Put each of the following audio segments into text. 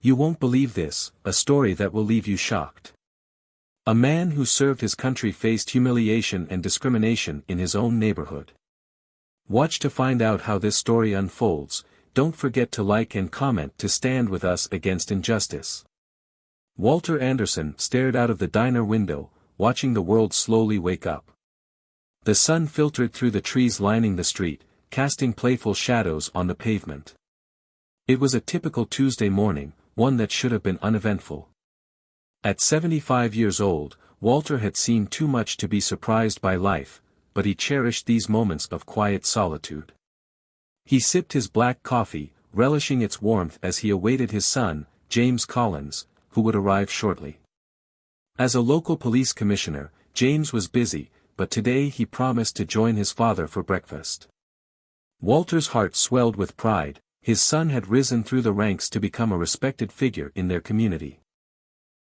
You won't believe this, a story that will leave you shocked. A man who served his country faced humiliation and discrimination in his own neighborhood. Watch to find out how this story unfolds. Don't forget to like and comment to stand with us against injustice. Walter Anderson stared out of the diner window, watching the world slowly wake up. The sun filtered through the trees lining the street, casting playful shadows on the pavement. It was a typical Tuesday morning, one that should have been uneventful. At 75 years old, Walter had seen too much to be surprised by life, but he cherished these moments of quiet solitude. He sipped his black coffee, relishing its warmth as he awaited his son, James Collins, who would arrive shortly. As a local police commissioner, James was busy, but today he promised to join his father for breakfast. Walter's heart swelled with pride. His son had risen through the ranks to become a respected figure in their community.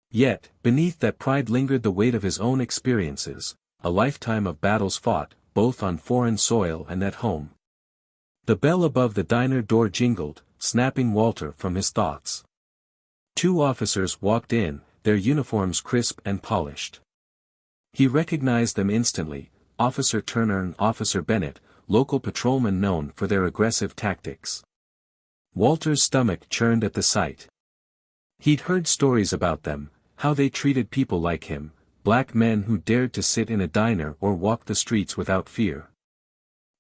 Yet, beneath that pride lingered the weight of his own experiences, a lifetime of battles fought, both on foreign soil and at home. The bell above the diner door jingled, snapping Walter from his thoughts. 2 officers walked in, their uniforms crisp and polished. He recognized them instantly, Officer Turner and Officer Bennett, local patrolmen known for their aggressive tactics. Walter's stomach churned at the sight. He'd heard stories about them, how they treated people like him, black men who dared to sit in a diner or walk the streets without fear.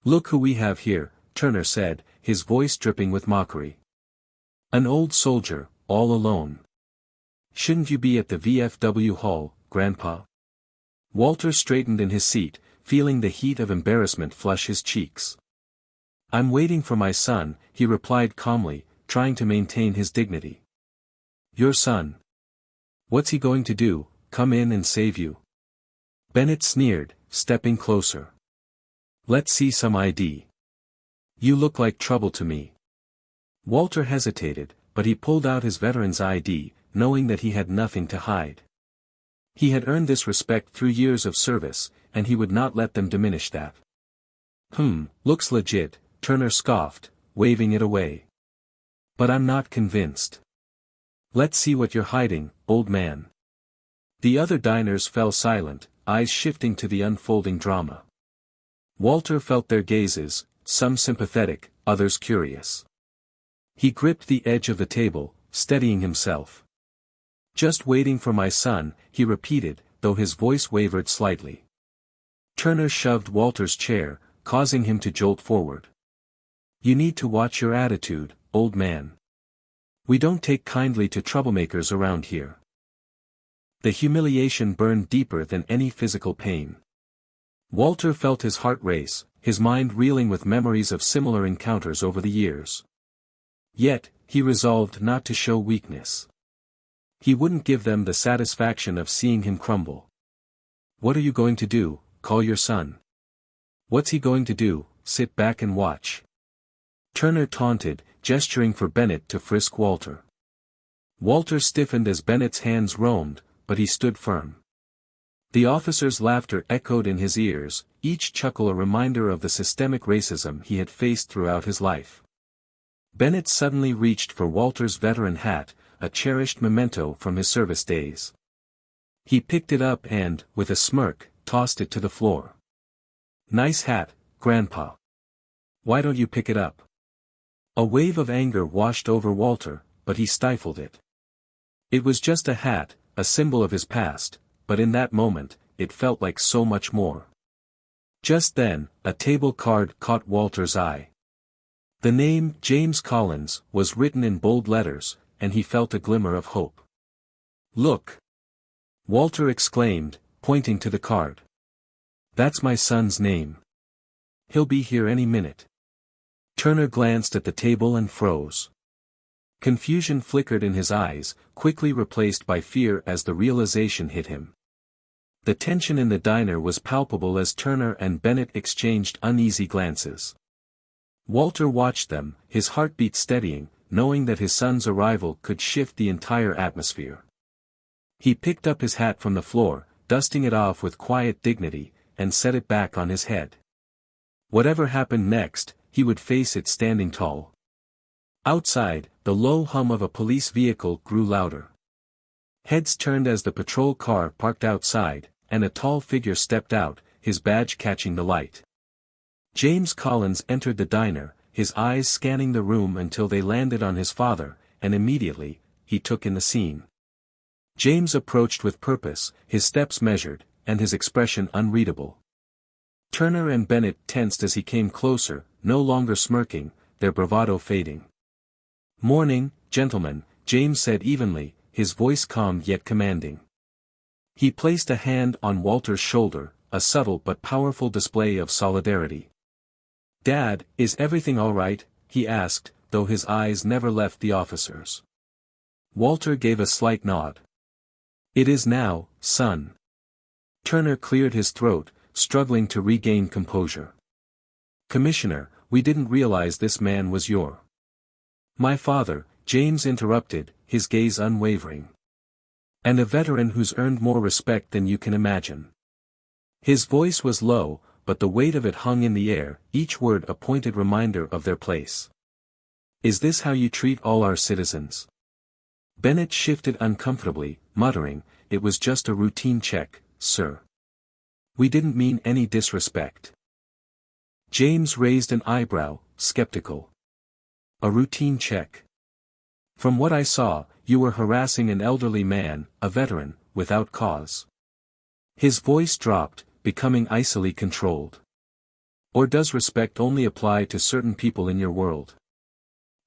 "Look who we have here," Turner said, his voice dripping with mockery. "An old soldier, all alone. Shouldn't you be at the VFW hall, Grandpa?" Walter straightened in his seat, feeling the heat of embarrassment flush his cheeks. "I'm waiting for my son," he replied calmly, trying to maintain his dignity. "Your son? What's he going to do, come in and save you?" Bennett sneered, stepping closer. "Let's see some ID. You look like trouble to me." Walter hesitated, but he pulled out his veteran's ID, knowing that he had nothing to hide. He had earned this respect through years of service, and he would not let them diminish that. Looks legit," Turner scoffed, waving it away. "But I'm not convinced. Let's see what you're hiding, old man." The other diners fell silent, eyes shifting to the unfolding drama. Walter felt their gazes, some sympathetic, others curious. He gripped the edge of the table, steadying himself. "Just waiting for my son," he repeated, though his voice wavered slightly. Turner shoved Walter's chair, causing him to jolt forward. "You need to watch your attitude, old man. We don't take kindly to troublemakers around here." The humiliation burned deeper than any physical pain. Walter felt his heart race, his mind reeling with memories of similar encounters over the years. Yet, he resolved not to show weakness. He wouldn't give them the satisfaction of seeing him crumble. "What are you going to do, call your son?" "What's he going to do, sit back and watch?" Turner taunted, gesturing for Bennett to frisk Walter. Walter stiffened as Bennett's hands roamed, but he stood firm. The officer's laughter echoed in his ears, each chuckle a reminder of the systemic racism he had faced throughout his life. Bennett suddenly reached for Walter's veteran hat, a cherished memento from his service days. He picked it up and, with a smirk, tossed it to the floor. "Nice hat, Grandpa. Why don't you pick it up?" A wave of anger washed over Walter, but he stifled it. It was just a hat, a symbol of his past, but in that moment, it felt like so much more. Just then, a table card caught Walter's eye. The name, James Collins, was written in bold letters, and he felt a glimmer of hope. "Look!" Walter exclaimed, pointing to the card. "That's my son's name. He'll be here any minute." Turner glanced at the table and froze. Confusion flickered in his eyes, quickly replaced by fear as the realization hit him. The tension in the diner was palpable as Turner and Bennett exchanged uneasy glances. Walter watched them, his heartbeat steadying, knowing that his son's arrival could shift the entire atmosphere. He picked up his hat from the floor, dusting it off with quiet dignity, and set it back on his head. Whatever happened next, he would face it standing tall. Outside, the low hum of a police vehicle grew louder. Heads turned as the patrol car parked outside, and a tall figure stepped out, his badge catching the light. James Collins entered the diner, his eyes scanning the room until they landed on his father, and immediately, he took in the scene. James approached with purpose, his steps measured, and his expression unreadable. Turner and Bennett tensed as he came closer, no longer smirking, their bravado fading. "Morning, gentlemen," James said evenly, his voice calm yet commanding. He placed a hand on Walter's shoulder, a subtle but powerful display of solidarity. "Dad, is everything all right?" he asked, though his eyes never left the officers. Walter gave a slight nod. "It is now, son." Turner cleared his throat, struggling to regain composure. "Commissioner, we didn't realize this man was your—" "My father," James interrupted, his gaze unwavering. "And a veteran who's earned more respect than you can imagine." His voice was low, but the weight of it hung in the air, each word a pointed reminder of their place. "Is this how you treat all our citizens?" Bennett shifted uncomfortably, muttering, "It was just a routine check, sir. We didn't mean any disrespect." James raised an eyebrow, skeptical. "A routine check? From what I saw, you were harassing an elderly man, a veteran, without cause." His voice dropped, becoming icily controlled. "Or does respect only apply to certain people in your world?"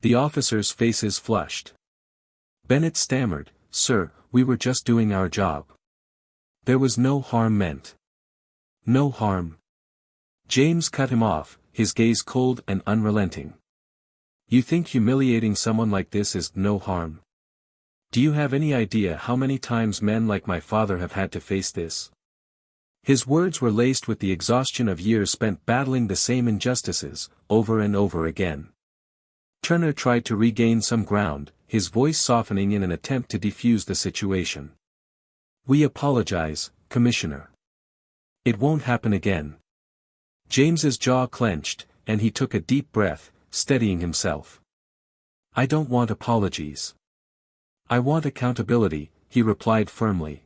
The officers' faces flushed. Bennett stammered, "Sir, we were just doing our job. There was no harm meant." "No harm?" James cut him off, his gaze cold and unrelenting. "You think humiliating someone like this is no harm? Do you have any idea how many times men like my father have had to face this?" His words were laced with the exhaustion of years spent battling the same injustices, over and over again. Turner tried to regain some ground, his voice softening in an attempt to defuse the situation. "We apologize, Commissioner. It won't happen again." James's jaw clenched, and he took a deep breath, steadying himself. "I don't want apologies. I want accountability," he replied firmly.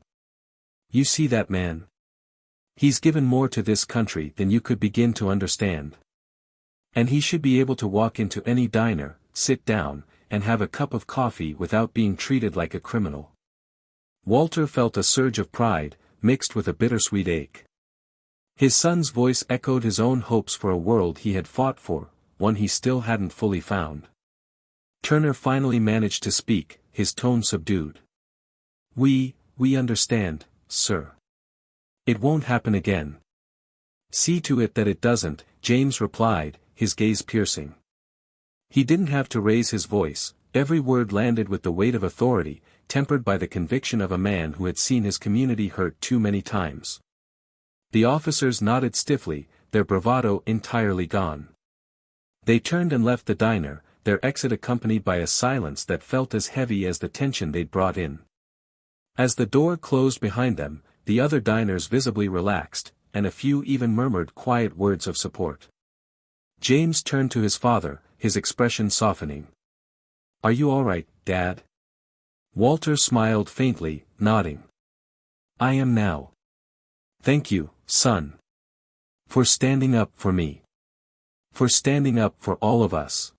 "You see that man? He's given more to this country than you could begin to understand. And he should be able to walk into any diner, sit down, and have a cup of coffee without being treated like a criminal." Walter felt a surge of pride, mixed with a bittersweet ache. His son's voice echoed his own hopes for a world he had fought for, one he still hadn't fully found. Turner finally managed to speak, his tone subdued. We understand, sir. It won't happen again." "See to it that it doesn't," James replied, his gaze piercing. He didn't have to raise his voice, every word landed with the weight of authority, tempered by the conviction of a man who had seen his community hurt too many times. The officers nodded stiffly, their bravado entirely gone. They turned and left the diner, their exit accompanied by a silence that felt as heavy as the tension they'd brought in. As the door closed behind them, the other diners visibly relaxed, and a few even murmured quiet words of support. James turned to his father, his expression softening. "Are you all right, Dad?" Walter smiled faintly, nodding. "I am now. Thank you, son. For standing up for me. For standing up for all of us."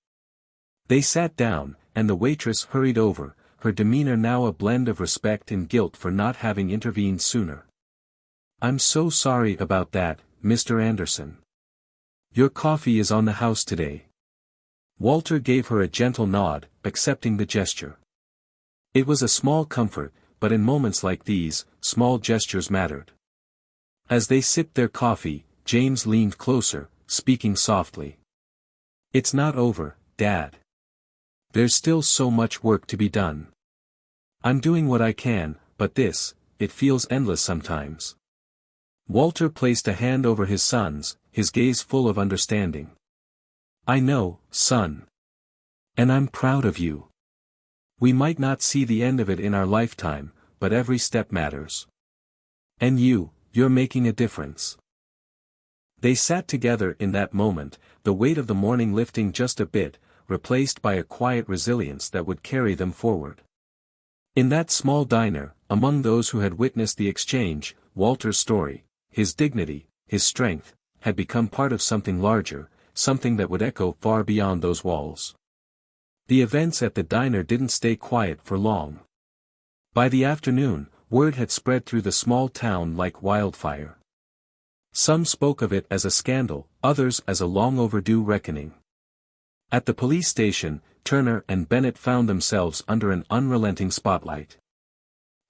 They sat down, and the waitress hurried over, her demeanor now a blend of respect and guilt for not having intervened sooner. "I'm so sorry about that, Mr. Anderson. Your coffee is on the house today." Walter gave her a gentle nod, accepting the gesture. It was a small comfort, but in moments like these, small gestures mattered. As they sipped their coffee, James leaned closer, speaking softly. "It's not over, Dad. There's still so much work to be done. I'm doing what I can, but it feels endless sometimes." Walter placed a hand over his son's, his gaze full of understanding. "I know, son. And I'm proud of you. We might not see the end of it in our lifetime, but every step matters. And you're making a difference." They sat together in that moment, the weight of the morning lifting just a bit, replaced by a quiet resilience that would carry them forward. In that small diner, among those who had witnessed the exchange, Walter's story, his dignity, his strength, had become part of something larger, something that would echo far beyond those walls. The events at the diner didn't stay quiet for long. By the afternoon, word had spread through the small town like wildfire. Some spoke of it as a scandal, others as a long-overdue reckoning. At the police station, Turner and Bennett found themselves under an unrelenting spotlight.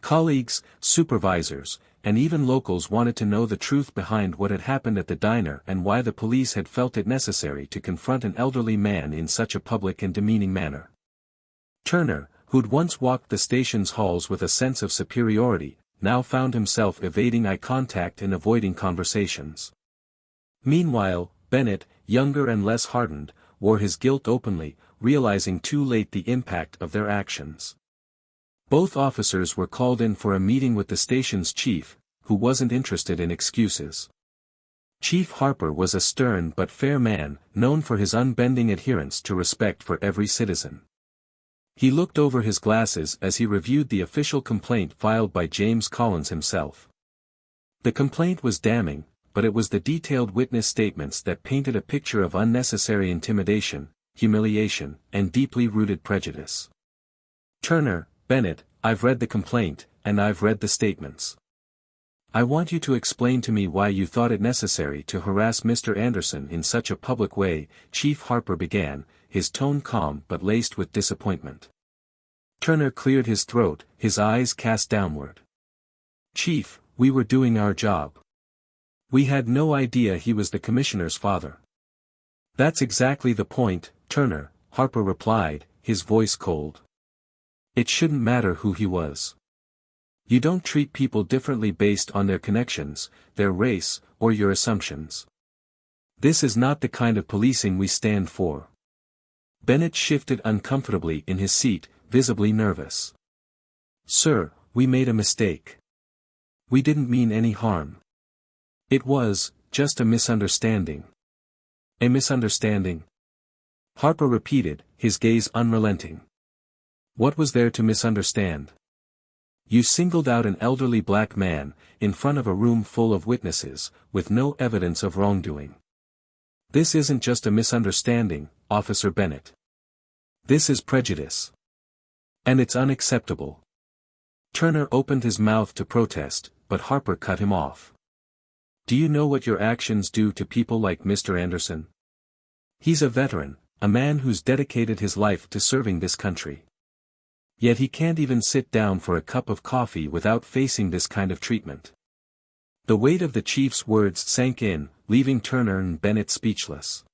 Colleagues, supervisors, and even locals wanted to know the truth behind what had happened at the diner and why the police had felt it necessary to confront an elderly man in such a public and demeaning manner. Turner, who'd once walked the station's halls with a sense of superiority, now found himself evading eye contact and avoiding conversations. Meanwhile, Bennett, younger and less hardened, wore his guilt openly, realizing too late the impact of their actions. Both officers were called in for a meeting with the station's chief, who wasn't interested in excuses. Chief Harper was a stern but fair man, known for his unbending adherence to respect for every citizen. He looked over his glasses as he reviewed the official complaint filed by James Collins himself. The complaint was damning, but it was the detailed witness statements that painted a picture of unnecessary intimidation, humiliation, and deeply rooted prejudice. Turner, Bennett, I've read the complaint, and I've read the statements. I want you to explain to me why you thought it necessary to harass Mr. Anderson in such a public way, Chief Harper began, his tone calm but laced with disappointment. Turner cleared his throat, his eyes cast downward. Chief, we were doing our job. We had no idea he was the commissioner's father. That's exactly the point, Turner, Harper replied, his voice cold. It shouldn't matter who he was. You don't treat people differently based on their connections, their race, or your assumptions. This is not the kind of policing we stand for. Bennett shifted uncomfortably in his seat, visibly nervous. Sir, we made a mistake. We didn't mean any harm. It was, just a misunderstanding. A misunderstanding? Harper repeated, his gaze unrelenting. What was there to misunderstand? You singled out an elderly black man, in front of a room full of witnesses, with no evidence of wrongdoing. This isn't just a misunderstanding, Officer Bennett. This is prejudice. And it's unacceptable. Turner opened his mouth to protest, but Harper cut him off. Do you know what your actions do to people like Mr. Anderson? He's a veteran, a man who's dedicated his life to serving this country. Yet he can't even sit down for a cup of coffee without facing this kind of treatment. The weight of the chief's words sank in, leaving Turner and Bennett speechless.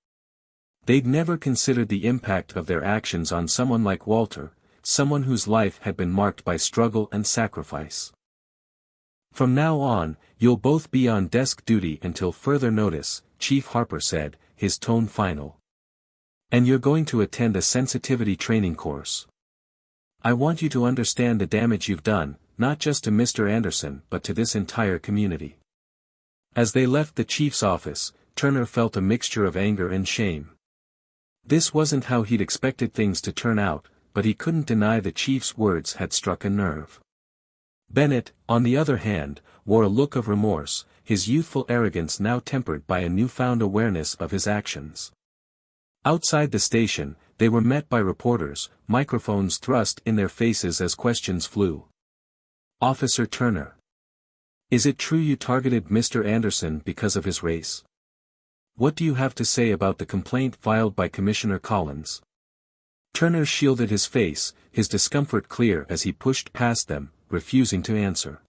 They'd never considered the impact of their actions on someone like Walter, someone whose life had been marked by struggle and sacrifice. From now on, you'll both be on desk duty until further notice, Chief Harper said, his tone final. And you're going to attend a sensitivity training course. I want you to understand the damage you've done, not just to Mr. Anderson but to this entire community. As they left the chief's office, Turner felt a mixture of anger and shame. This wasn't how he'd expected things to turn out, but he couldn't deny the chief's words had struck a nerve. Bennett, on the other hand, wore a look of remorse, his youthful arrogance now tempered by a newfound awareness of his actions. Outside the station, they were met by reporters, microphones thrust in their faces as questions flew. Officer Turner. Is it true you targeted Mr. Anderson because of his race? What do you have to say about the complaint filed by Commissioner Collins? Turner shielded his face, his discomfort clear as he pushed past them, refusing to answer.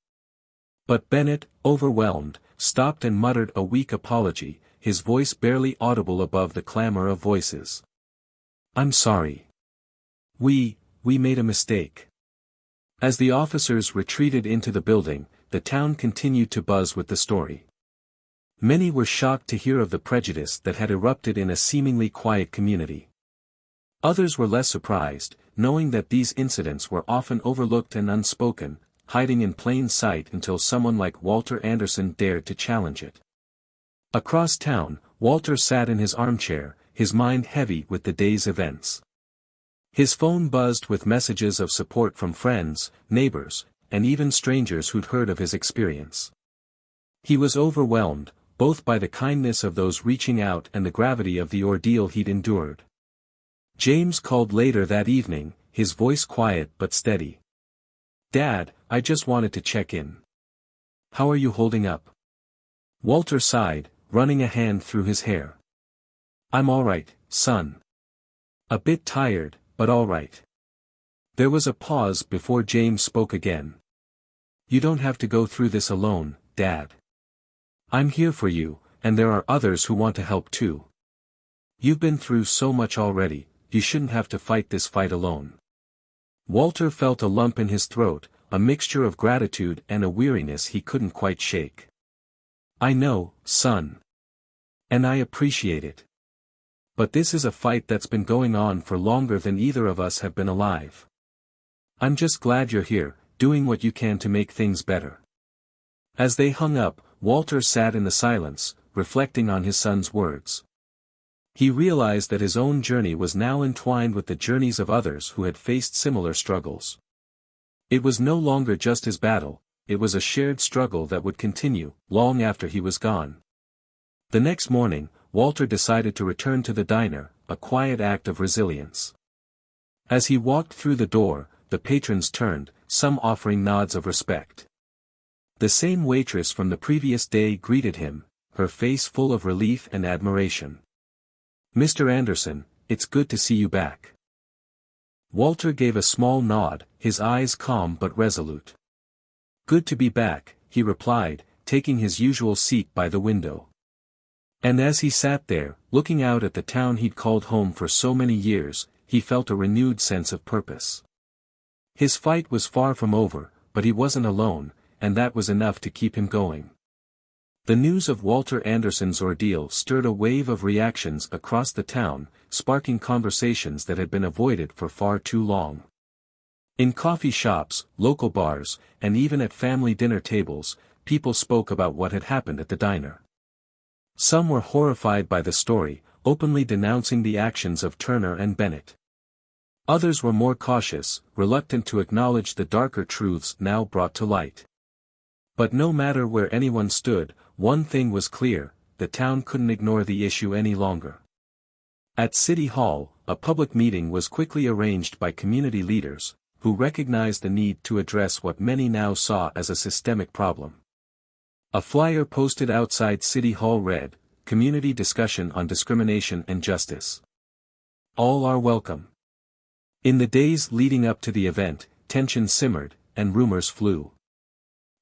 But Bennett, overwhelmed, stopped and muttered a weak apology, his voice barely audible above the clamor of voices. I'm sorry. We made a mistake. As the officers retreated into the building, the town continued to buzz with the story. Many were shocked to hear of the prejudice that had erupted in a seemingly quiet community. Others were less surprised, knowing that these incidents were often overlooked and unspoken, hiding in plain sight until someone like Walter Anderson dared to challenge it. Across town, Walter sat in his armchair, his mind heavy with the day's events. His phone buzzed with messages of support from friends, neighbors, and even strangers who'd heard of his experience. He was overwhelmed, both by the kindness of those reaching out and the gravity of the ordeal he'd endured. James called later that evening, his voice quiet but steady. "Dad, I just wanted to check in. How are you holding up?" Walter sighed, running a hand through his hair. "I'm all right, son. A bit tired, but all right." There was a pause before James spoke again. "You don't have to go through this alone, Dad. I'm here for you, and there are others who want to help too. You've been through so much already, you shouldn't have to fight this fight alone." Walter felt a lump in his throat, a mixture of gratitude and a weariness he couldn't quite shake. "I know, son. And I appreciate it. But this is a fight that's been going on for longer than either of us have been alive. I'm just glad you're here, doing what you can to make things better." As they hung up, Walter sat in the silence, reflecting on his son's words. He realized that his own journey was now entwined with the journeys of others who had faced similar struggles. It was no longer just his battle, it was a shared struggle that would continue, long after he was gone. The next morning, Walter decided to return to the diner, a quiet act of resilience. As he walked through the door, the patrons turned, some offering nods of respect. The same waitress from the previous day greeted him, her face full of relief and admiration. "Mr. Anderson, it's good to see you back." Walter gave a small nod, his eyes calm but resolute. "Good to be back," he replied, taking his usual seat by the window. And as he sat there, looking out at the town he'd called home for so many years, he felt a renewed sense of purpose. His fight was far from over, but he wasn't alone, and that was enough to keep him going. The news of Walter Anderson's ordeal stirred a wave of reactions across the town, sparking conversations that had been avoided for far too long. In coffee shops, local bars, and even at family dinner tables, people spoke about what had happened at the diner. Some were horrified by the story, openly denouncing the actions of Turner and Bennett. Others were more cautious, reluctant to acknowledge the darker truths now brought to light. But no matter where anyone stood, one thing was clear, the town couldn't ignore the issue any longer. At City Hall, a public meeting was quickly arranged by community leaders, who recognized the need to address what many now saw as a systemic problem. A flyer posted outside City Hall read, "Community Discussion on Discrimination and Justice. All are welcome." In the days leading up to the event, tension simmered, and rumors flew.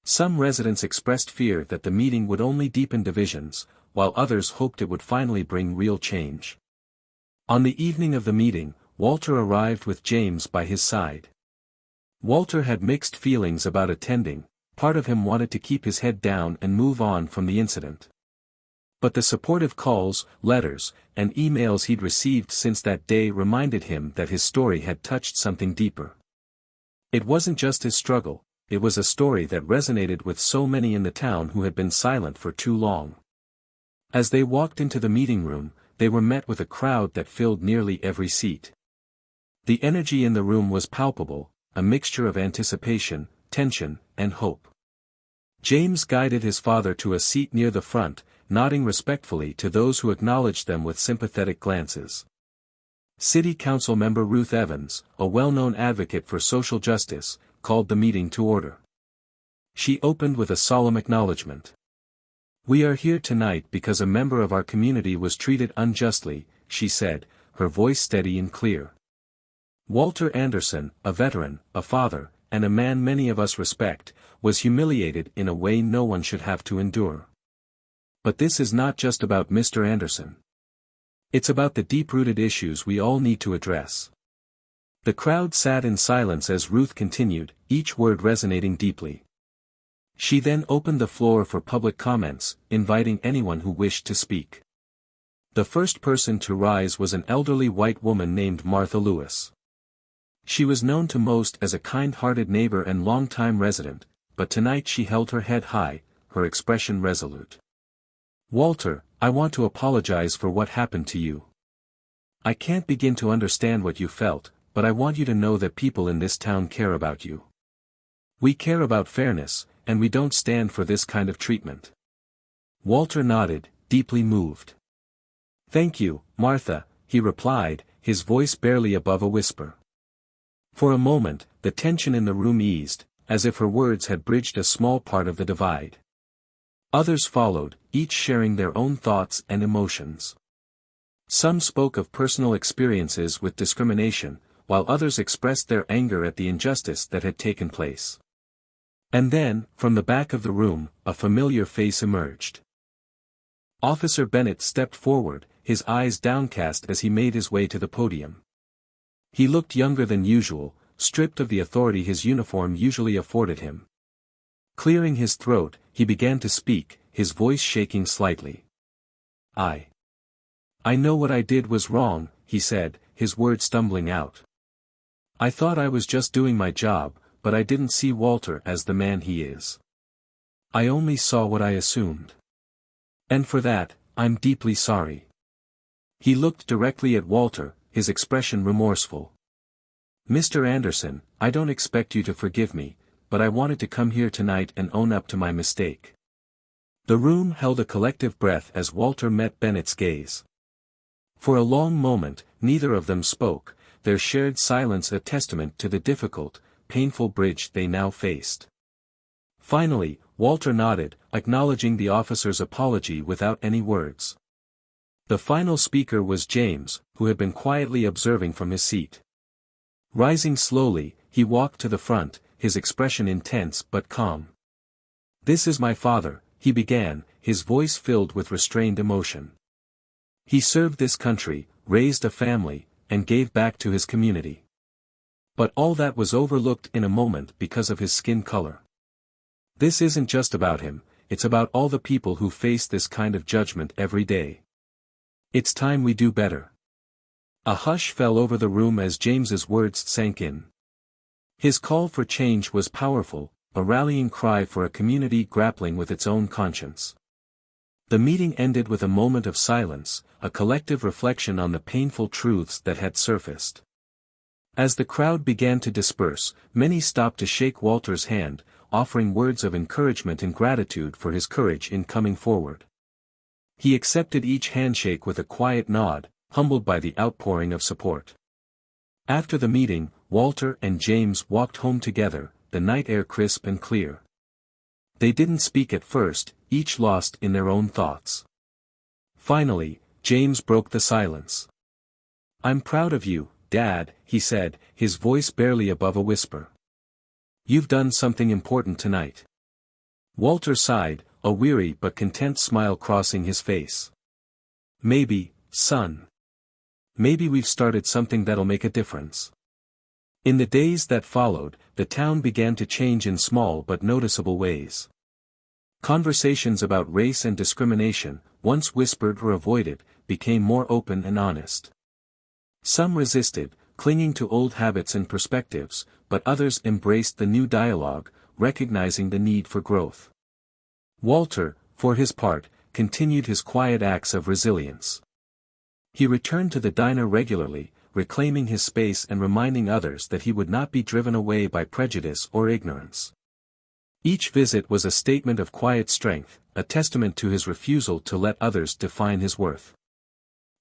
Some residents expressed fear that the meeting would only deepen divisions, while others hoped it would finally bring real change. On the evening of the meeting, Walter arrived with James by his side. Walter had mixed feelings about attending, part of him wanted to keep his head down and move on from the incident. But the supportive calls, letters, and emails he'd received since that day reminded him that his story had touched something deeper. It wasn't just his struggle, it was a story that resonated with so many in the town who had been silent for too long. As they walked into the meeting room, they were met with a crowd that filled nearly every seat. The energy in the room was palpable, a mixture of anticipation, tension, and hope. James guided his father to a seat near the front, nodding respectfully to those who acknowledged them with sympathetic glances. City Council member Ruth Evans, a well-known advocate for social justice, called the meeting to order. She opened with a solemn acknowledgement. "We are here tonight because a member of our community was treated unjustly," she said, her voice steady and clear. "Walter Anderson, a veteran, a father, and a man many of us respect, was humiliated in a way no one should have to endure. But this is not just about Mr. Anderson. It's about the deep-rooted issues we all need to address." The crowd sat in silence as Ruth continued, each word resonating deeply. She then opened the floor for public comments, inviting anyone who wished to speak. The first person to rise was an elderly white woman named Martha Lewis. She was known to most as a kind-hearted neighbor and longtime resident, but tonight she held her head high, her expression resolute. "Walter, I want to apologize for what happened to you. I can't begin to understand what you felt, but I want you to know that people in this town care about you. We care about fairness, and we don't stand for this kind of treatment." Walter nodded, deeply moved. "Thank you, Martha," he replied, his voice barely above a whisper. For a moment, the tension in the room eased, as if her words had bridged a small part of the divide. Others followed, each sharing their own thoughts and emotions. Some spoke of personal experiences with discrimination, while others expressed their anger at the injustice that had taken place. And then, from the back of the room, a familiar face emerged. Officer Bennett stepped forward, his eyes downcast as he made his way to the podium. He looked younger than usual, stripped of the authority his uniform usually afforded him. Clearing his throat, he began to speak, his voice shaking slightly. I know what I did was wrong," he said, his words stumbling out. "I thought I was just doing my job, but I didn't see Walter as the man he is. I only saw what I assumed. And for that, I'm deeply sorry." He looked directly at Walter, his expression remorseful. "Mr. Anderson, I don't expect you to forgive me, but I wanted to come here tonight and own up to my mistake." The room held a collective breath as Walter met Bennett's gaze. For a long moment, neither of them spoke, their shared silence a testament to the difficult, painful bridge they now faced. Finally, Walter nodded, acknowledging the officer's apology without any words. The final speaker was James, who had been quietly observing from his seat. Rising slowly, he walked to the front, his expression intense but calm. "This is my father," he began, his voice filled with restrained emotion. "He served this country, raised a family, and gave back to his community. But all that was overlooked in a moment because of his skin color. This isn't just about him, it's about all the people who face this kind of judgment every day. It's time we do better." A hush fell over the room as James's words sank in. His call for change was powerful, a rallying cry for a community grappling with its own conscience. The meeting ended with a moment of silence, a collective reflection on the painful truths that had surfaced. As the crowd began to disperse, many stopped to shake Walter's hand, offering words of encouragement and gratitude for his courage in coming forward. He accepted each handshake with a quiet nod, humbled by the outpouring of support. After the meeting, Walter and James walked home together, the night air crisp and clear. They didn't speak at first, each lost in their own thoughts. Finally, James broke the silence. "I'm proud of you, Dad," he said, his voice barely above a whisper. "You've done something important tonight." Walter sighed, a weary but content smile crossing his face. "Maybe, son. Maybe we've started something that'll make a difference." In the days that followed, the town began to change in small but noticeable ways. Conversations about race and discrimination, once whispered or avoided, became more open and honest. Some resisted, clinging to old habits and perspectives, but others embraced the new dialogue, recognizing the need for growth. Walter, for his part, continued his quiet acts of resilience. He returned to the diner regularly, reclaiming his space and reminding others that he would not be driven away by prejudice or ignorance. Each visit was a statement of quiet strength, a testament to his refusal to let others define his worth.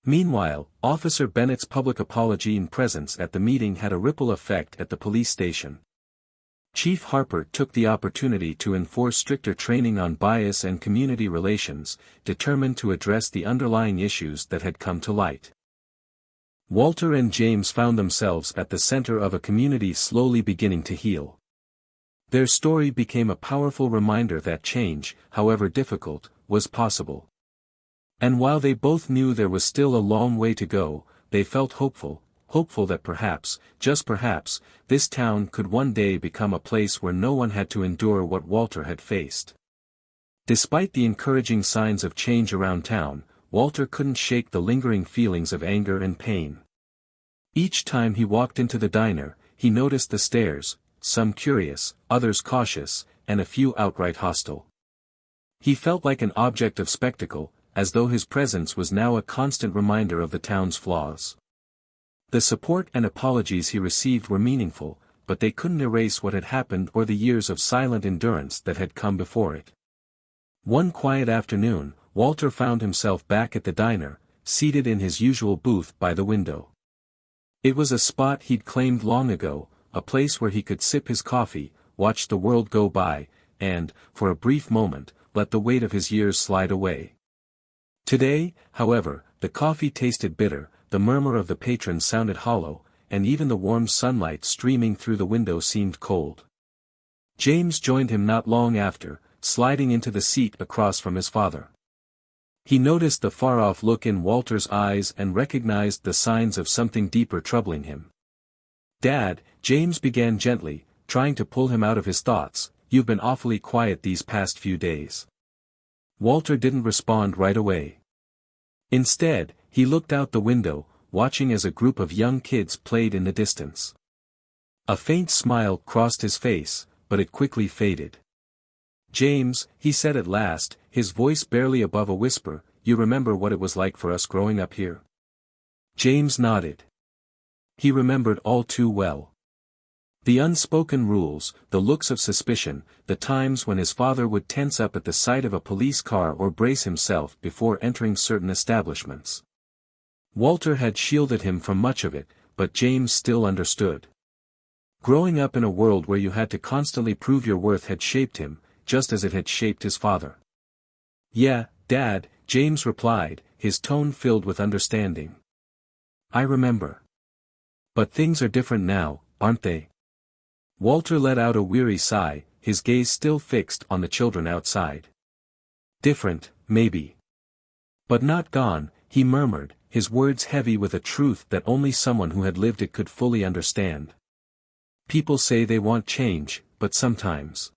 Meanwhile, Officer Bennett's public apology and presence at the meeting had a ripple effect at the police station. Chief Harper took the opportunity to enforce stricter training on bias and community relations, determined to address the underlying issues that had come to light. Walter and James found themselves at the center of a community slowly beginning to heal. Their story became a powerful reminder that change, however difficult, was possible. And while they both knew there was still a long way to go, they felt hopeful that perhaps, just perhaps, this town could one day become a place where no one had to endure what Walter had faced. Despite the encouraging signs of change around town, Walter couldn't shake the lingering feelings of anger and pain. Each time he walked into the diner, he noticed the stares, some curious, others cautious, and a few outright hostile. He felt like an object of spectacle, as though his presence was now a constant reminder of the town's flaws. The support and apologies he received were meaningful, but they couldn't erase what had happened or the years of silent endurance that had come before it. One quiet afternoon, Walter found himself back at the diner, seated in his usual booth by the window. It was a spot he'd claimed long ago, a place where he could sip his coffee, watch the world go by, and, for a brief moment, let the weight of his years slide away. Today, however, the coffee tasted bitter, the murmur of the patrons sounded hollow, and even the warm sunlight streaming through the window seemed cold. James joined him not long after, sliding into the seat across from his father. He noticed the far-off look in Walter's eyes and recognized the signs of something deeper troubling him. "Dad," James began gently, trying to pull him out of his thoughts, "you've been awfully quiet these past few days." Walter didn't respond right away. Instead, he looked out the window, watching as a group of young kids played in the distance. A faint smile crossed his face, but it quickly faded. "James," he said at last, his voice barely above a whisper, "you remember what it was like for us growing up here?" James nodded. He remembered all too well. The unspoken rules, the looks of suspicion, the times when his father would tense up at the sight of a police car or brace himself before entering certain establishments. Walter had shielded him from much of it, but James still understood. Growing up in a world where you had to constantly prove your worth had shaped him, just as it had shaped his father. "Yeah, Dad," James replied, his tone filled with understanding. "I remember. But things are different now, aren't they?" Walter let out a weary sigh, his gaze still fixed on the children outside. "Different, maybe. But not gone," he murmured, his words heavy with a truth that only someone who had lived it could fully understand. "People say they want change, but sometimes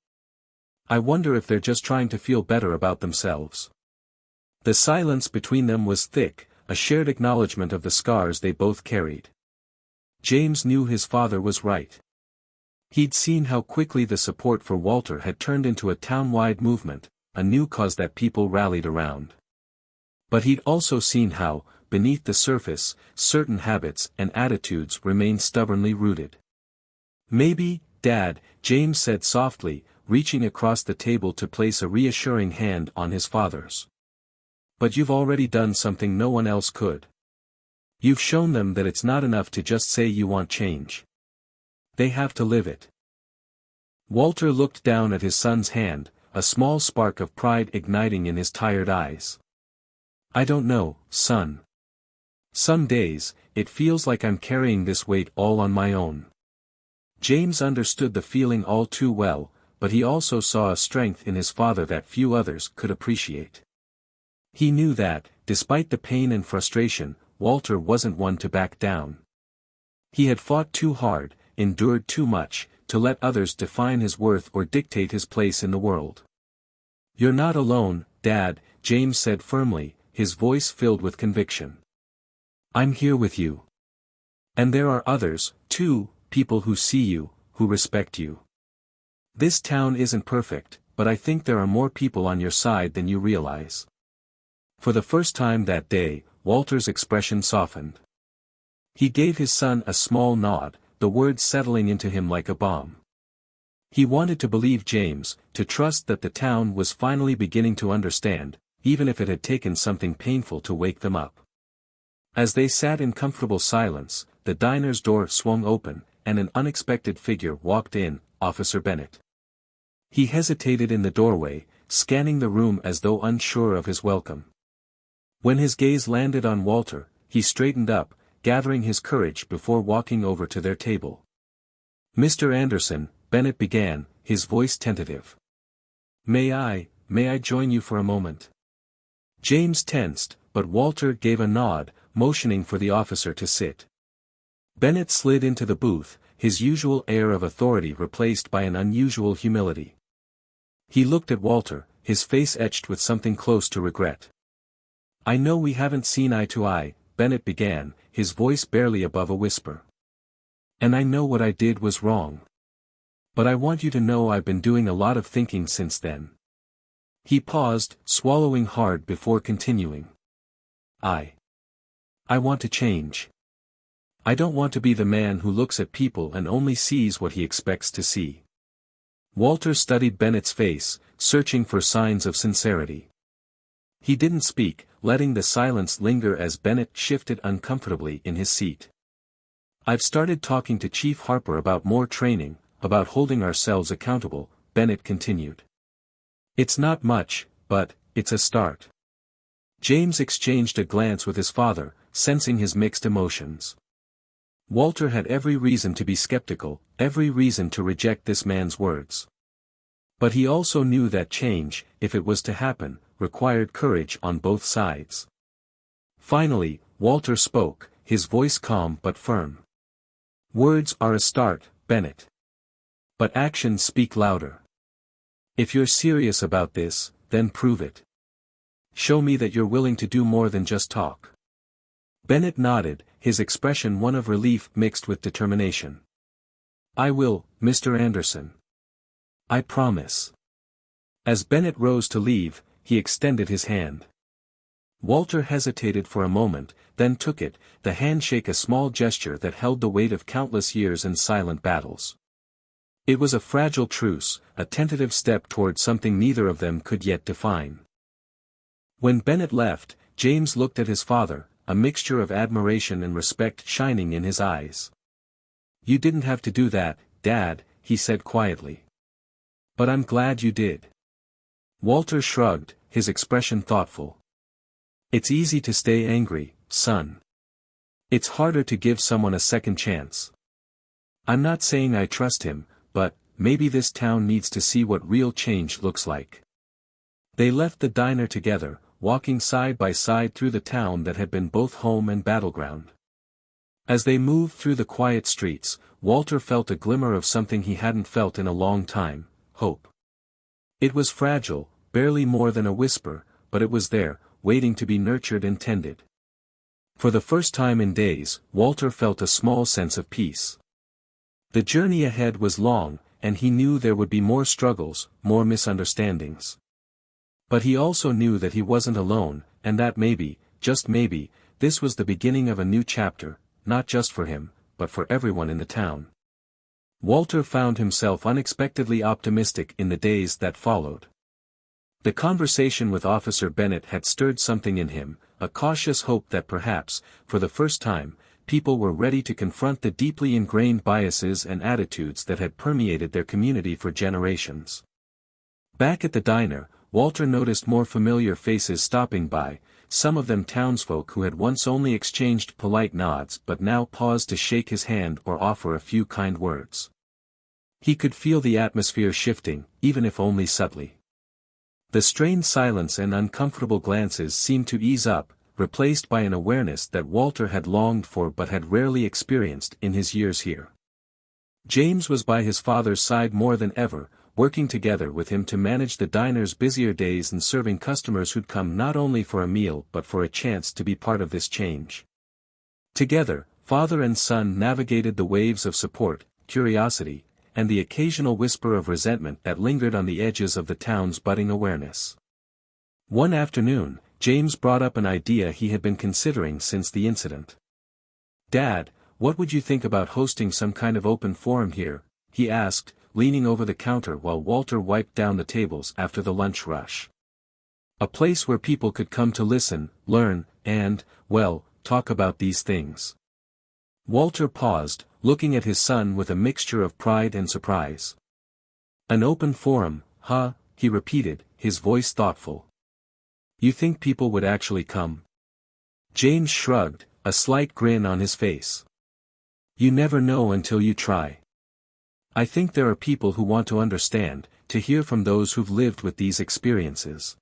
I wonder if they're just trying to feel better about themselves." The silence between them was thick, a shared acknowledgement of the scars they both carried. James knew his father was right. He'd seen how quickly the support for Walter had turned into a town-wide movement, a new cause that people rallied around. But he'd also seen how, beneath the surface, certain habits and attitudes remained stubbornly rooted. "Maybe, Dad," James said softly, reaching across the table to place a reassuring hand on his father's. "But you've already done something no one else could. You've shown them that it's not enough to just say you want change. They have to live it." Walter looked down at his son's hand, a small spark of pride igniting in his tired eyes. "I don't know, son. Some days, it feels like I'm carrying this weight all on my own." James understood the feeling all too well, but he also saw a strength in his father that few others could appreciate. He knew that, despite the pain and frustration, Walter wasn't one to back down. He had fought too hard, endured too much, to let others define his worth or dictate his place in the world. "You're not alone, Dad," James said firmly, his voice filled with conviction. "I'm here with you. And there are others, too, people who see you, who respect you. This town isn't perfect, but I think there are more people on your side than you realize." For the first time that day, Walter's expression softened. He gave his son a small nod, the words settling into him like a balm. He wanted to believe James, to trust that the town was finally beginning to understand, even if it had taken something painful to wake them up. As they sat in comfortable silence, the diner's door swung open, and an unexpected figure walked in, Officer Bennett. He hesitated in the doorway, scanning the room as though unsure of his welcome. When his gaze landed on Walter, he straightened up, gathering his courage before walking over to their table. "Mr. Anderson," Bennett began, his voice tentative. May I join you for a moment?" James tensed, but Walter gave a nod, motioning for the officer to sit. Bennett slid into the booth, his usual air of authority replaced by an unusual humility. He looked at Walter, his face etched with something close to regret. "I know we haven't seen eye to eye," Bennett began, his voice barely above a whisper. "And I know what I did was wrong. But I want you to know I've been doing a lot of thinking since then." He paused, swallowing hard before continuing. I want to change. I don't want to be the man who looks at people and only sees what he expects to see. Walter studied Bennett's face, searching for signs of sincerity. He didn't speak, letting the silence linger as Bennett shifted uncomfortably in his seat. I've started talking to Chief Harper about more training, about holding ourselves accountable, Bennett continued. It's not much, but it's a start. James exchanged a glance with his father, sensing his mixed emotions. Walter had every reason to be skeptical, every reason to reject this man's words. But he also knew that change, if it was to happen, required courage on both sides. Finally, Walter spoke, his voice calm but firm. Words are a start, Bennett. But actions speak louder. If you're serious about this, then prove it. Show me that you're willing to do more than just talk. Bennett nodded, his expression one of relief mixed with determination. I will, Mr. Anderson. I promise. As Bennett rose to leave, he extended his hand. Walter hesitated for a moment, then took it, the handshake a small gesture that held the weight of countless years and silent battles. It was a fragile truce, a tentative step toward something neither of them could yet define. When Bennett left, James looked at his father, a mixture of admiration and respect shining in his eyes. You didn't have to do that, Dad, he said quietly. But I'm glad you did. Walter shrugged, his expression thoughtful. It's easy to stay angry, son. It's harder to give someone a second chance. I'm not saying I trust him, but maybe this town needs to see what real change looks like. They left the diner together, walking side by side through the town that had been both home and battleground. As they moved through the quiet streets, Walter felt a glimmer of something he hadn't felt in a long time, hope. It was fragile, barely more than a whisper, but it was there, waiting to be nurtured and tended. For the first time in days, Walter felt a small sense of peace. The journey ahead was long, and he knew there would be more struggles, more misunderstandings. But he also knew that he wasn't alone, and that maybe, just maybe, this was the beginning of a new chapter, not just for him, but for everyone in the town. Walter found himself unexpectedly optimistic in the days that followed. The conversation with Officer Bennett had stirred something in him, a cautious hope that perhaps, for the first time, people were ready to confront the deeply ingrained biases and attitudes that had permeated their community for generations. Back at the diner, Walter noticed more familiar faces stopping by, some of them townsfolk who had once only exchanged polite nods but now paused to shake his hand or offer a few kind words. He could feel the atmosphere shifting, even if only subtly. The strained silence and uncomfortable glances seemed to ease up, replaced by an awareness that Walter had longed for but had rarely experienced in his years here. James was by his father's side more than ever, working together with him to manage the diner's busier days and serving customers who'd come not only for a meal but for a chance to be part of this change. Together, father and son navigated the waves of support, curiosity, and the occasional whisper of resentment that lingered on the edges of the town's budding awareness. One afternoon, James brought up an idea he had been considering since the incident. Dad, what would you think about hosting some kind of open forum here? He asked, leaning over the counter while Walter wiped down the tables after the lunch rush. A place where people could come to listen, learn, and, well, talk about these things. Walter paused, looking at his son with a mixture of pride and surprise. An open forum, huh? He repeated, his voice thoughtful. You think people would actually come? James shrugged, a slight grin on his face. You never know until you try. I think there are people who want to understand, to hear from those who've lived with these experiences.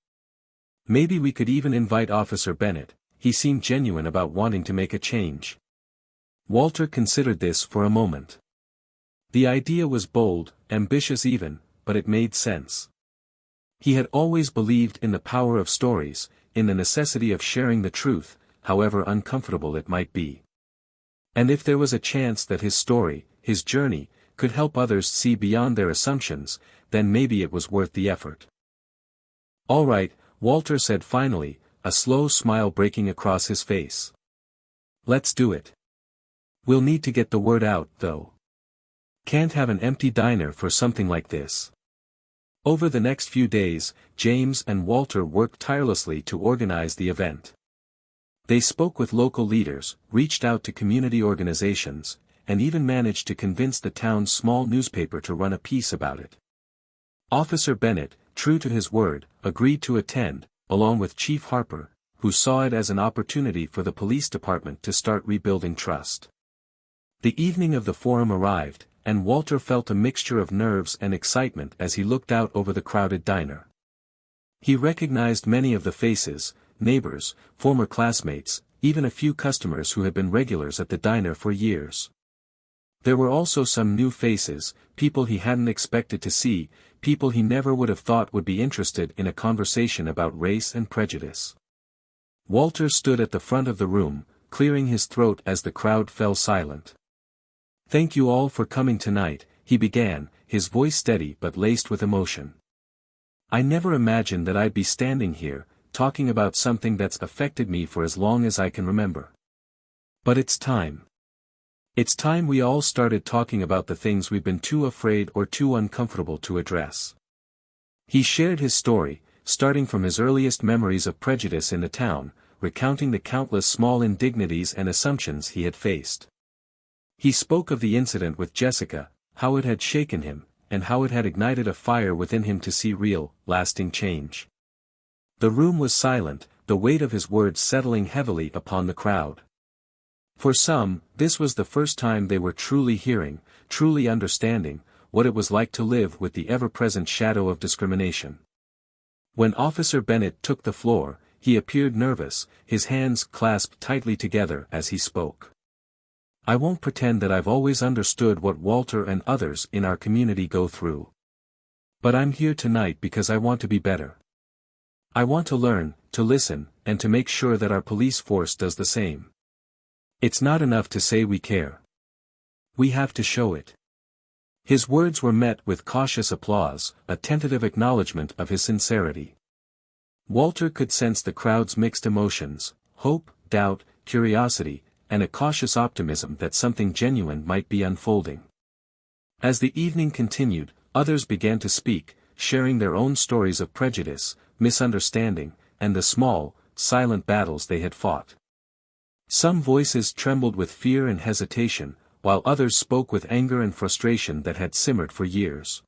Maybe we could even invite Officer Bennett, he seemed genuine about wanting to make a change. Walter considered this for a moment. The idea was bold, ambitious even, but it made sense. He had always believed in the power of stories, in the necessity of sharing the truth, however uncomfortable it might be. And if there was a chance that his story, his journey, could help others see beyond their assumptions, then maybe it was worth the effort. All right, Walter said finally, a slow smile breaking across his face. Let's do it. We'll need to get the word out, though. Can't have an empty diner for something like this. Over the next few days, James and Walter worked tirelessly to organize the event. They spoke with local leaders, reached out to community organizations, and even managed to convince the town's small newspaper to run a piece about it. Officer Bennett, true to his word, agreed to attend, along with Chief Harper, who saw it as an opportunity for the police department to start rebuilding trust. The evening of the forum arrived, and Walter felt a mixture of nerves and excitement as he looked out over the crowded diner. He recognized many of the faces, neighbors, former classmates, even a few customers who had been regulars at the diner for years. There were also some new faces, people he hadn't expected to see, people he never would have thought would be interested in a conversation about race and prejudice. Walter stood at the front of the room, clearing his throat as the crowd fell silent. "Thank you all for coming tonight," he began, his voice steady but laced with emotion. "I never imagined that I'd be standing here, talking about something that's affected me for as long as I can remember. But it's time. It's time we all started talking about the things we've been too afraid or too uncomfortable to address." He shared his story, starting from his earliest memories of prejudice in the town, recounting the countless small indignities and assumptions he had faced. He spoke of the incident with Jessica, how it had shaken him, and how it had ignited a fire within him to see real, lasting change. The room was silent, the weight of his words settling heavily upon the crowd. For some, this was the first time they were truly hearing, truly understanding, what it was like to live with the ever-present shadow of discrimination. When Officer Bennett took the floor, he appeared nervous, his hands clasped tightly together as he spoke. "I won't pretend that I've always understood what Walter and others in our community go through. But I'm here tonight because I want to be better. I want to learn, to listen, and to make sure that our police force does the same. It's not enough to say we care. We have to show it." His words were met with cautious applause, a tentative acknowledgement of his sincerity. Walter could sense the crowd's mixed emotions, hope, doubt, curiosity, and a cautious optimism that something genuine might be unfolding. As the evening continued, others began to speak, sharing their own stories of prejudice, misunderstanding, and the small, silent battles they had fought. Some voices trembled with fear and hesitation, while others spoke with anger and frustration that had simmered for years.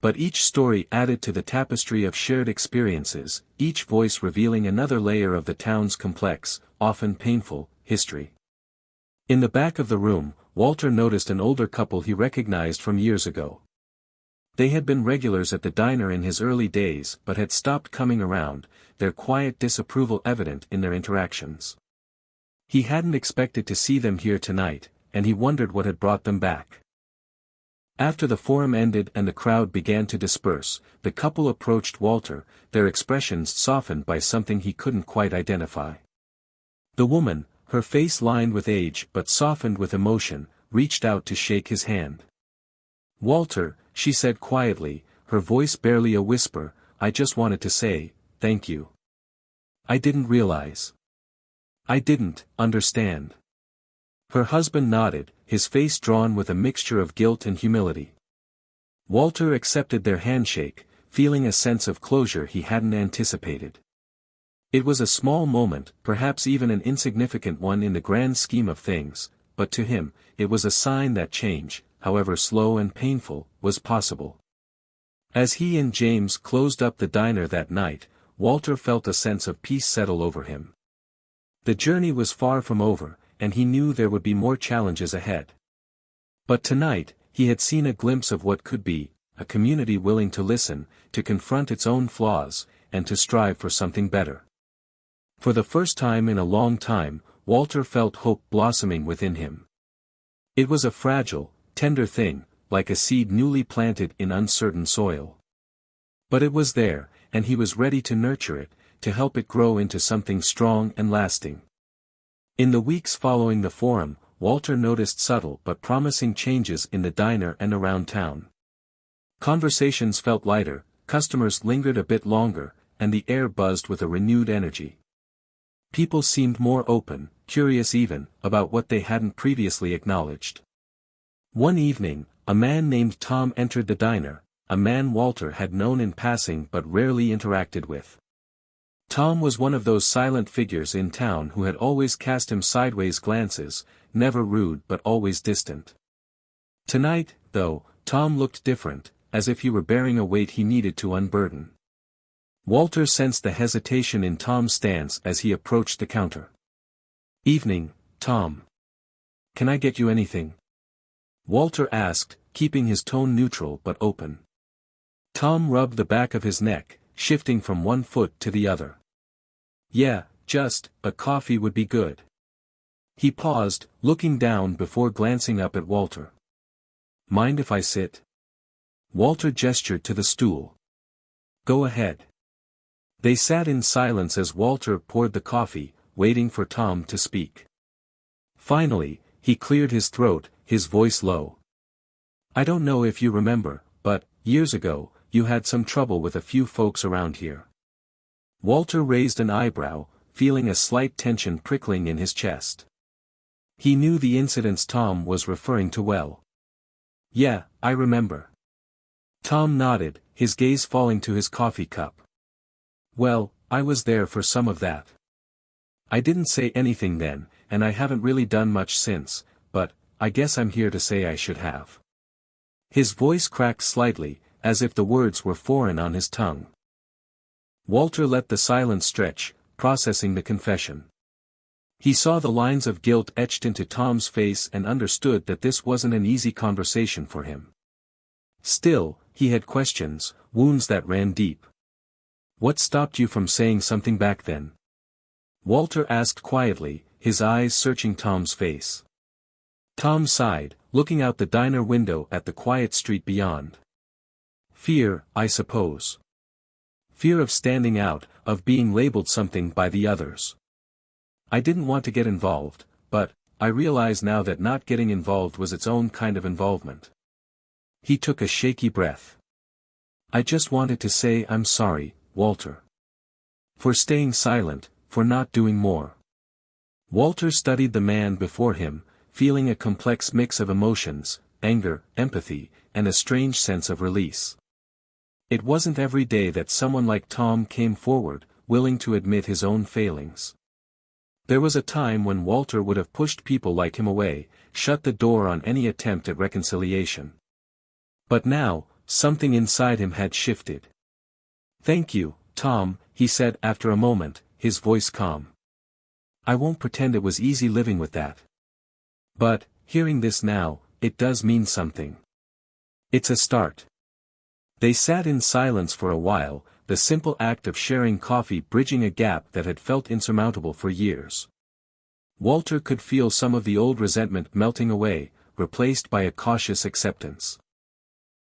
But each story added to the tapestry of shared experiences, each voice revealing another layer of the town's complex, often painful, history. In the back of the room, Walter noticed an older couple he recognized from years ago. They had been regulars at the diner in his early days but had stopped coming around, their quiet disapproval evident in their interactions. He hadn't expected to see them here tonight, and he wondered what had brought them back. After the forum ended and the crowd began to disperse, the couple approached Walter, their expressions softened by something he couldn't quite identify. The woman, her face lined with age but softened with emotion, reached out to shake his hand. "Walter," she said quietly, her voice barely a whisper, "I just wanted to say, thank you. I didn't realize. I didn't understand." Her husband nodded, his face drawn with a mixture of guilt and humility. Walter accepted their handshake, feeling a sense of closure he hadn't anticipated. It was a small moment, perhaps even an insignificant one in the grand scheme of things, but to him, it was a sign that change, however slow and painful, was possible. As he and James closed up the diner that night, Walter felt a sense of peace settle over him. The journey was far from over, and he knew there would be more challenges ahead. But tonight, he had seen a glimpse of what could be, a community willing to listen, to confront its own flaws, and to strive for something better. For the first time in a long time, Walter felt hope blossoming within him. It was a fragile, tender thing, like a seed newly planted in uncertain soil. But it was there, and he was ready to nurture it, to help it grow into something strong and lasting. In the weeks following the forum, Walter noticed subtle but promising changes in the diner and around town. Conversations felt lighter, customers lingered a bit longer, and the air buzzed with a renewed energy. People seemed more open, curious even, about what they hadn't previously acknowledged. One evening, a man named Tom entered the diner, a man Walter had known in passing but rarely interacted with. Tom was one of those silent figures in town who had always cast him sideways glances, never rude but always distant. Tonight, though, Tom looked different, as if he were bearing a weight he needed to unburden. Walter sensed the hesitation in Tom's stance as he approached the counter. "Evening, Tom. Can I get you anything?" Walter asked, keeping his tone neutral but open. Tom rubbed the back of his neck, shifting from one foot to the other. "Yeah, just a coffee would be good." He paused, looking down before glancing up at Walter. "Mind if I sit?" Walter gestured to the stool. "Go ahead." They sat in silence as Walter poured the coffee, waiting for Tom to speak. Finally, he cleared his throat, his voice low. "I don't know if you remember, but, years ago, you had some trouble with a few folks around here." Walter raised an eyebrow, feeling a slight tension prickling in his chest. He knew the incidents Tom was referring to well. "Yeah, I remember." Tom nodded, his gaze falling to his coffee cup. "Well, I was there for some of that. I didn't say anything then, and I haven't really done much since, but, I guess I'm here to say I should have." His voice cracked slightly, as if the words were foreign on his tongue. Walter let the silence stretch, processing the confession. He saw the lines of guilt etched into Tom's face and understood that this wasn't an easy conversation for him. Still, he had questions, wounds that ran deep. "What stopped you from saying something back then?" Walter asked quietly, his eyes searching Tom's face. Tom sighed, looking out the diner window at the quiet street beyond. "Fear, I suppose. Fear of standing out, of being labeled something by the others. I didn't want to get involved, but, I realize now that not getting involved was its own kind of involvement." He took a shaky breath. "I just wanted to say I'm sorry, Walter. For staying silent, for not doing more." Walter studied the man before him, feeling a complex mix of emotions, anger, empathy, and a strange sense of release. It wasn't every day that someone like Tom came forward, willing to admit his own failings. There was a time when Walter would have pushed people like him away, shut the door on any attempt at reconciliation. But now, something inside him had shifted. "Thank you, Tom," he said after a moment, his voice calm. "I won't pretend it was easy living with that. But, hearing this now, it does mean something. It's a start." They sat in silence for a while, the simple act of sharing coffee bridging a gap that had felt insurmountable for years. Walter could feel some of the old resentment melting away, replaced by a cautious acceptance.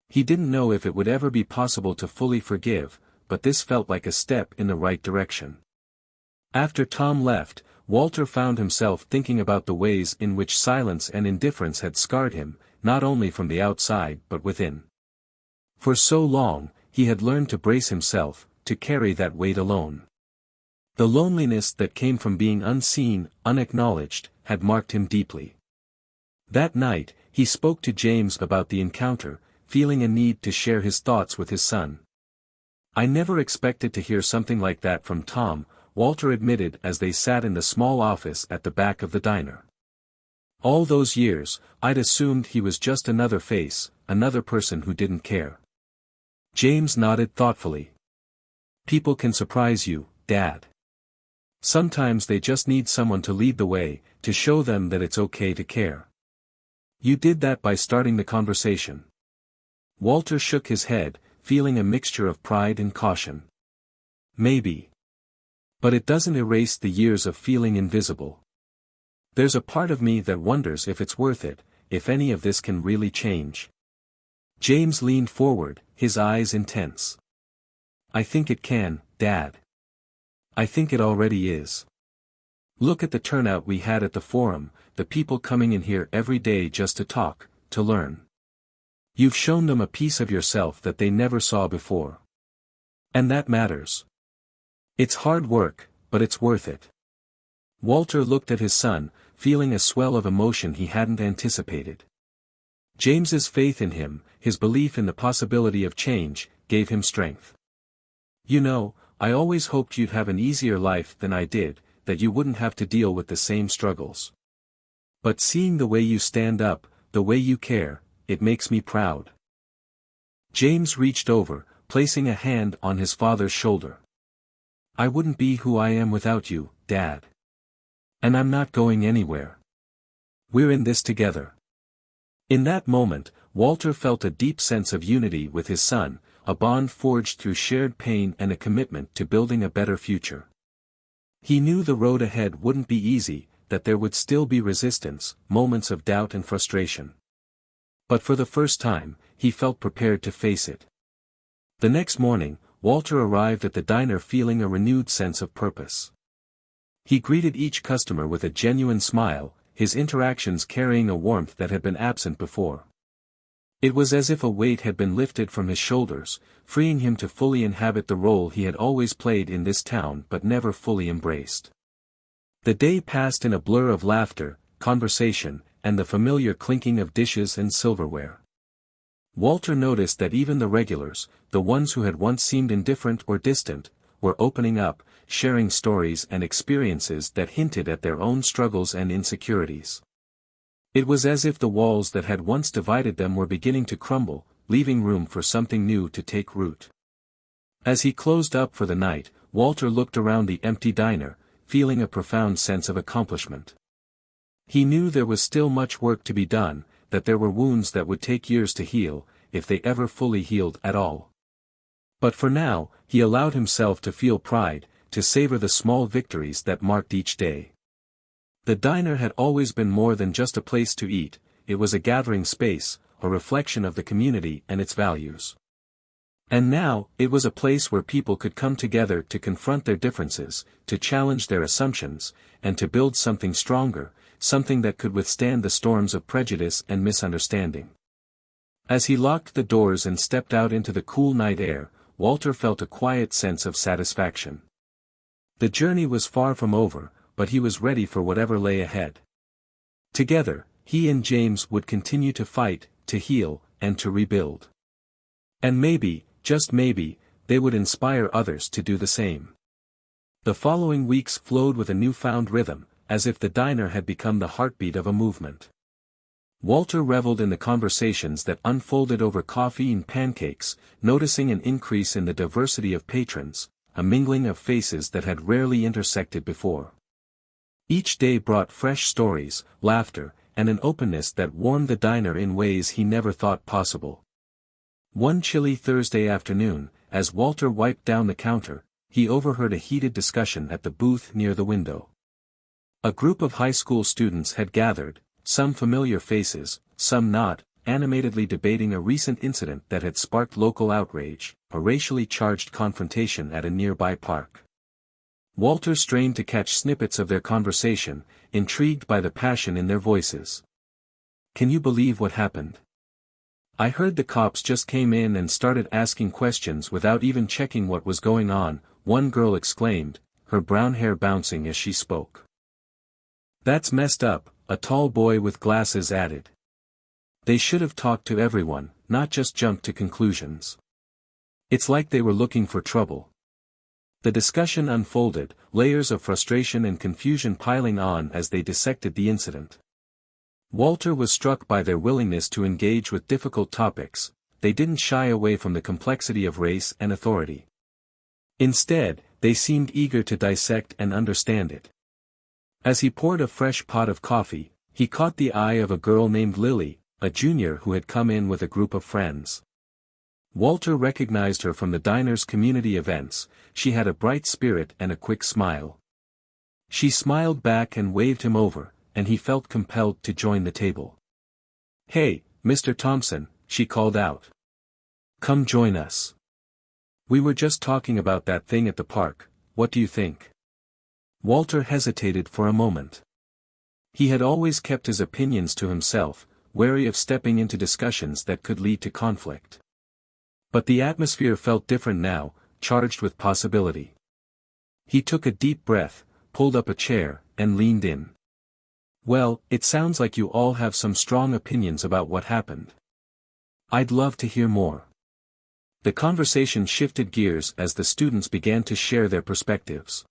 He didn't know if it would ever be possible to fully forgive, but this felt like a step in the right direction. After Tom left, Walter found himself thinking about the ways in which silence and indifference had scarred him, not only from the outside but within. For so long, he had learned to brace himself, to carry that weight alone. The loneliness that came from being unseen, unacknowledged, had marked him deeply. That night, he spoke to James about the encounter, feeling a need to share his thoughts with his son. "I never expected to hear something like that from Tom," Walter admitted as they sat in the small office at the back of the diner. "All those years, I'd assumed he was just another face, another person who didn't care." James nodded thoughtfully. "People can surprise you, Dad. Sometimes they just need someone to lead the way, to show them that it's okay to care. You did that by starting the conversation." Walter shook his head, feeling a mixture of pride and caution. "Maybe. But it doesn't erase the years of feeling invisible. There's a part of me that wonders if it's worth it, if any of this can really change." James leaned forward, his eyes intense. "I think it can, Dad. I think it already is. Look at the turnout we had at the forum, the people coming in here every day just to talk, to learn. You've shown them a piece of yourself that they never saw before. And that matters. It's hard work, but it's worth it." Walter looked at his son, feeling a swell of emotion he hadn't anticipated. James's faith in him, his belief in the possibility of change, gave him strength. "You know, I always hoped you'd have an easier life than I did, that you wouldn't have to deal with the same struggles. But seeing the way you stand up, the way you care, it makes me proud." James reached over, placing a hand on his father's shoulder. "I wouldn't be who I am without you, Dad. And I'm not going anywhere. We're in this together." In that moment, Walter felt a deep sense of unity with his son, a bond forged through shared pain and a commitment to building a better future. He knew the road ahead wouldn't be easy, that there would still be resistance, moments of doubt and frustration. But for the first time, he felt prepared to face it. The next morning, Walter arrived at the diner feeling a renewed sense of purpose. He greeted each customer with a genuine smile, his interactions carrying a warmth that had been absent before. It was as if a weight had been lifted from his shoulders, freeing him to fully inhabit the role he had always played in this town but never fully embraced. The day passed in a blur of laughter, conversation, and the familiar clinking of dishes and silverware. Walter noticed that even the regulars, the ones who had once seemed indifferent or distant, were opening up, sharing stories and experiences that hinted at their own struggles and insecurities. It was as if the walls that had once divided them were beginning to crumble, leaving room for something new to take root. As he closed up for the night, Walter looked around the empty diner, feeling a profound sense of accomplishment. He knew there was still much work to be done, that there were wounds that would take years to heal, if they ever fully healed at all. But for now, he allowed himself to feel pride, to savor the small victories that marked each day. The diner had always been more than just a place to eat, it was a gathering space, a reflection of the community and its values. And now, it was a place where people could come together to confront their differences, to challenge their assumptions, and to build something stronger, something that could withstand the storms of prejudice and misunderstanding. As he locked the doors and stepped out into the cool night air, Walter felt a quiet sense of satisfaction. The journey was far from over, but he was ready for whatever lay ahead. Together, he and James would continue to fight, to heal, and to rebuild. And maybe, just maybe, they would inspire others to do the same. The following weeks flowed with a newfound rhythm, as if the diner had become the heartbeat of a movement. Walter reveled in the conversations that unfolded over coffee and pancakes, noticing an increase in the diversity of patrons, a mingling of faces that had rarely intersected before. Each day brought fresh stories, laughter, and an openness that warmed the diner in ways he never thought possible. One chilly Thursday afternoon, as Walter wiped down the counter, he overheard a heated discussion at the booth near the window. A group of high school students had gathered, some familiar faces, some not, animatedly debating a recent incident that had sparked local outrage, a racially charged confrontation at a nearby park. Walter strained to catch snippets of their conversation, intrigued by the passion in their voices. "Can you believe what happened? I heard the cops just came in and started asking questions without even checking what was going on," one girl exclaimed, her brown hair bouncing as she spoke. "That's messed up," a tall boy with glasses added. "They should have talked to everyone, not just jumped to conclusions. It's like they were looking for trouble." The discussion unfolded, layers of frustration and confusion piling on as they dissected the incident. Walter was struck by their willingness to engage with difficult topics, they didn't shy away from the complexity of race and authority. Instead, they seemed eager to dissect and understand it. As he poured a fresh pot of coffee, he caught the eye of a girl named Lily, a junior who had come in with a group of friends. Walter recognized her from the diner's community events, she had a bright spirit and a quick smile. She smiled back and waved him over, and he felt compelled to join the table. "Hey, Mr. Thompson," she called out. "Come join us. We were just talking about that thing at the park, what do you think?" Walter hesitated for a moment. He had always kept his opinions to himself, wary of stepping into discussions that could lead to conflict. But the atmosphere felt different now, charged with possibility. He took a deep breath, pulled up a chair, and leaned in. "Well, it sounds like you all have some strong opinions about what happened. I'd love to hear more." The conversation shifted gears as the students began to share their perspectives.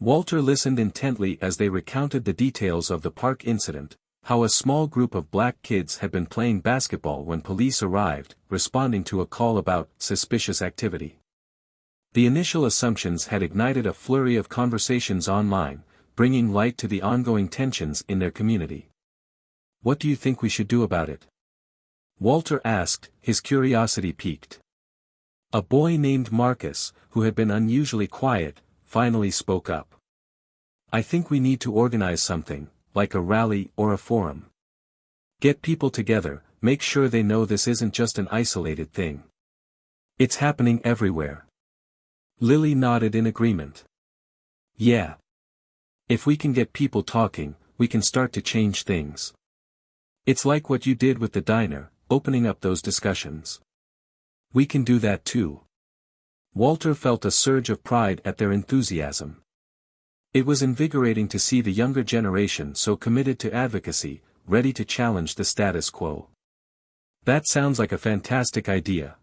Walter listened intently as they recounted the details of the park incident, how a small group of black kids had been playing basketball when police arrived, responding to a call about suspicious activity. The initial assumptions had ignited a flurry of conversations online, bringing light to the ongoing tensions in their community. "What do you think we should do about it?" Walter asked, his curiosity piqued. A boy named Marcus, who had been unusually quiet, finally spoke up. "I think we need to organize something, like a rally or a forum. Get people together, make sure they know this isn't just an isolated thing. It's happening everywhere." Lily nodded in agreement. "Yeah. If we can get people talking, we can start to change things. It's like what you did with the diner, opening up those discussions. We can do that too." Walter felt a surge of pride at their enthusiasm. It was invigorating to see the younger generation so committed to advocacy, ready to challenge the status quo. "That sounds like a fantastic idea.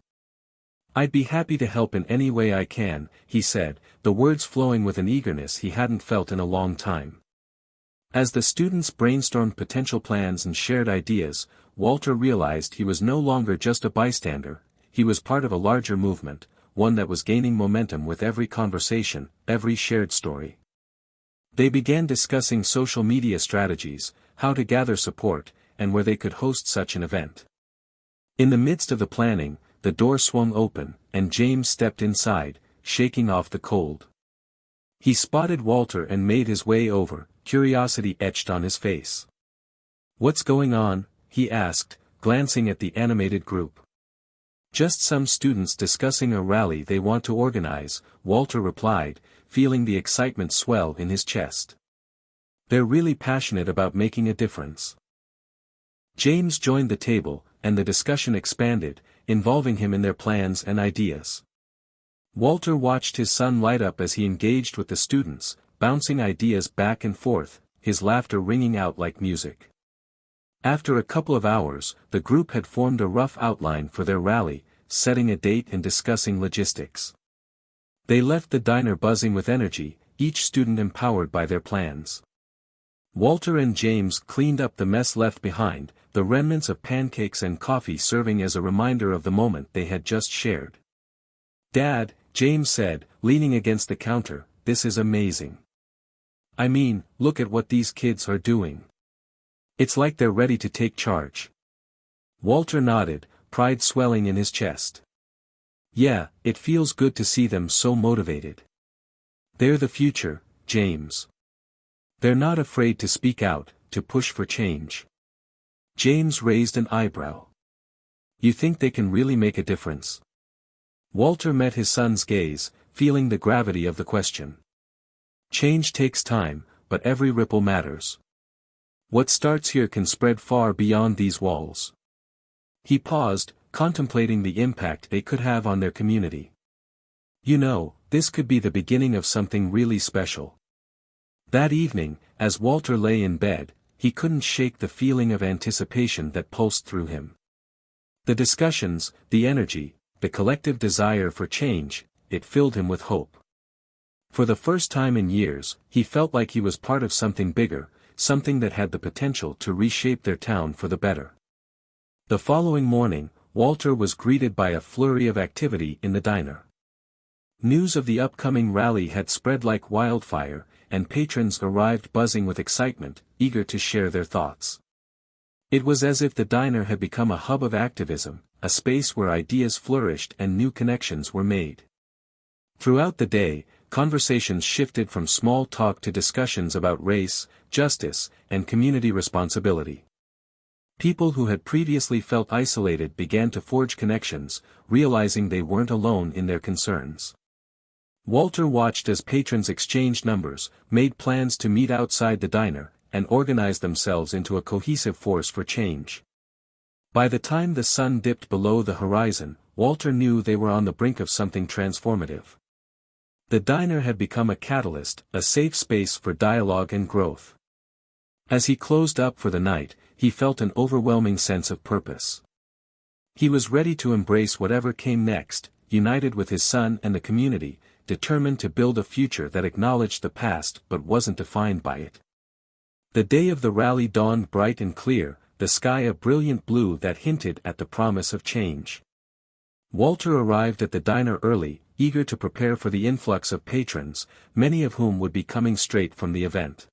I'd be happy to help in any way I can," he said, the words flowing with an eagerness he hadn't felt in a long time. As the students brainstormed potential plans and shared ideas, Walter realized he was no longer just a bystander, he was part of a larger movement, one that was gaining momentum with every conversation, every shared story. They began discussing social media strategies, how to gather support, and where they could host such an event. In the midst of the planning, the door swung open, and James stepped inside, shaking off the cold. He spotted Walter and made his way over, curiosity etched on his face. "What's going on?" he asked, glancing at the animated group. "Just some students discussing a rally they want to organize," Walter replied, feeling the excitement swell in his chest. "They're really passionate about making a difference." James joined the table, and the discussion expanded, involving him in their plans and ideas. Walter watched his son light up as he engaged with the students, bouncing ideas back and forth, his laughter ringing out like music. After a couple of hours, the group had formed a rough outline for their rally, setting a date and discussing logistics. They left the diner buzzing with energy, each student empowered by their plans. Walter and James cleaned up the mess left behind, the remnants of pancakes and coffee serving as a reminder of the moment they had just shared. "Dad," James said, leaning against the counter, "this is amazing. I mean, look at what these kids are doing. It's like they're ready to take charge." Walter nodded, pride swelling in his chest. "Yeah, it feels good to see them so motivated. They're the future, James. They're not afraid to speak out, to push for change." James raised an eyebrow. "You think they can really make a difference?" Walter met his son's gaze, feeling the gravity of the question. "Change takes time, but every ripple matters. What starts here can spread far beyond these walls." He paused, contemplating the impact they could have on their community. "You know, this could be the beginning of something really special." That evening, as Walter lay in bed, he couldn't shake the feeling of anticipation that pulsed through him. The discussions, the energy, the collective desire for change, it filled him with hope. For the first time in years, he felt like he was part of something bigger, something that had the potential to reshape their town for the better. The following morning, Walter was greeted by a flurry of activity in the diner. News of the upcoming rally had spread like wildfire, and patrons arrived buzzing with excitement, eager to share their thoughts. It was as if the diner had become a hub of activism, a space where ideas flourished and new connections were made. Throughout the day, conversations shifted from small talk to discussions about race, justice, and community responsibility. People who had previously felt isolated began to forge connections, realizing they weren't alone in their concerns. Walter watched as patrons exchanged numbers, made plans to meet outside the diner, and organized themselves into a cohesive force for change. By the time the sun dipped below the horizon, Walter knew they were on the brink of something transformative. The diner had become a catalyst, a safe space for dialogue and growth. As he closed up for the night, he felt an overwhelming sense of purpose. He was ready to embrace whatever came next, united with his son and the community, determined to build a future that acknowledged the past but wasn't defined by it. The day of the rally dawned bright and clear, the sky a brilliant blue that hinted at the promise of change. Walter arrived at the diner early, eager to prepare for the influx of patrons, many of whom would be coming straight from the event.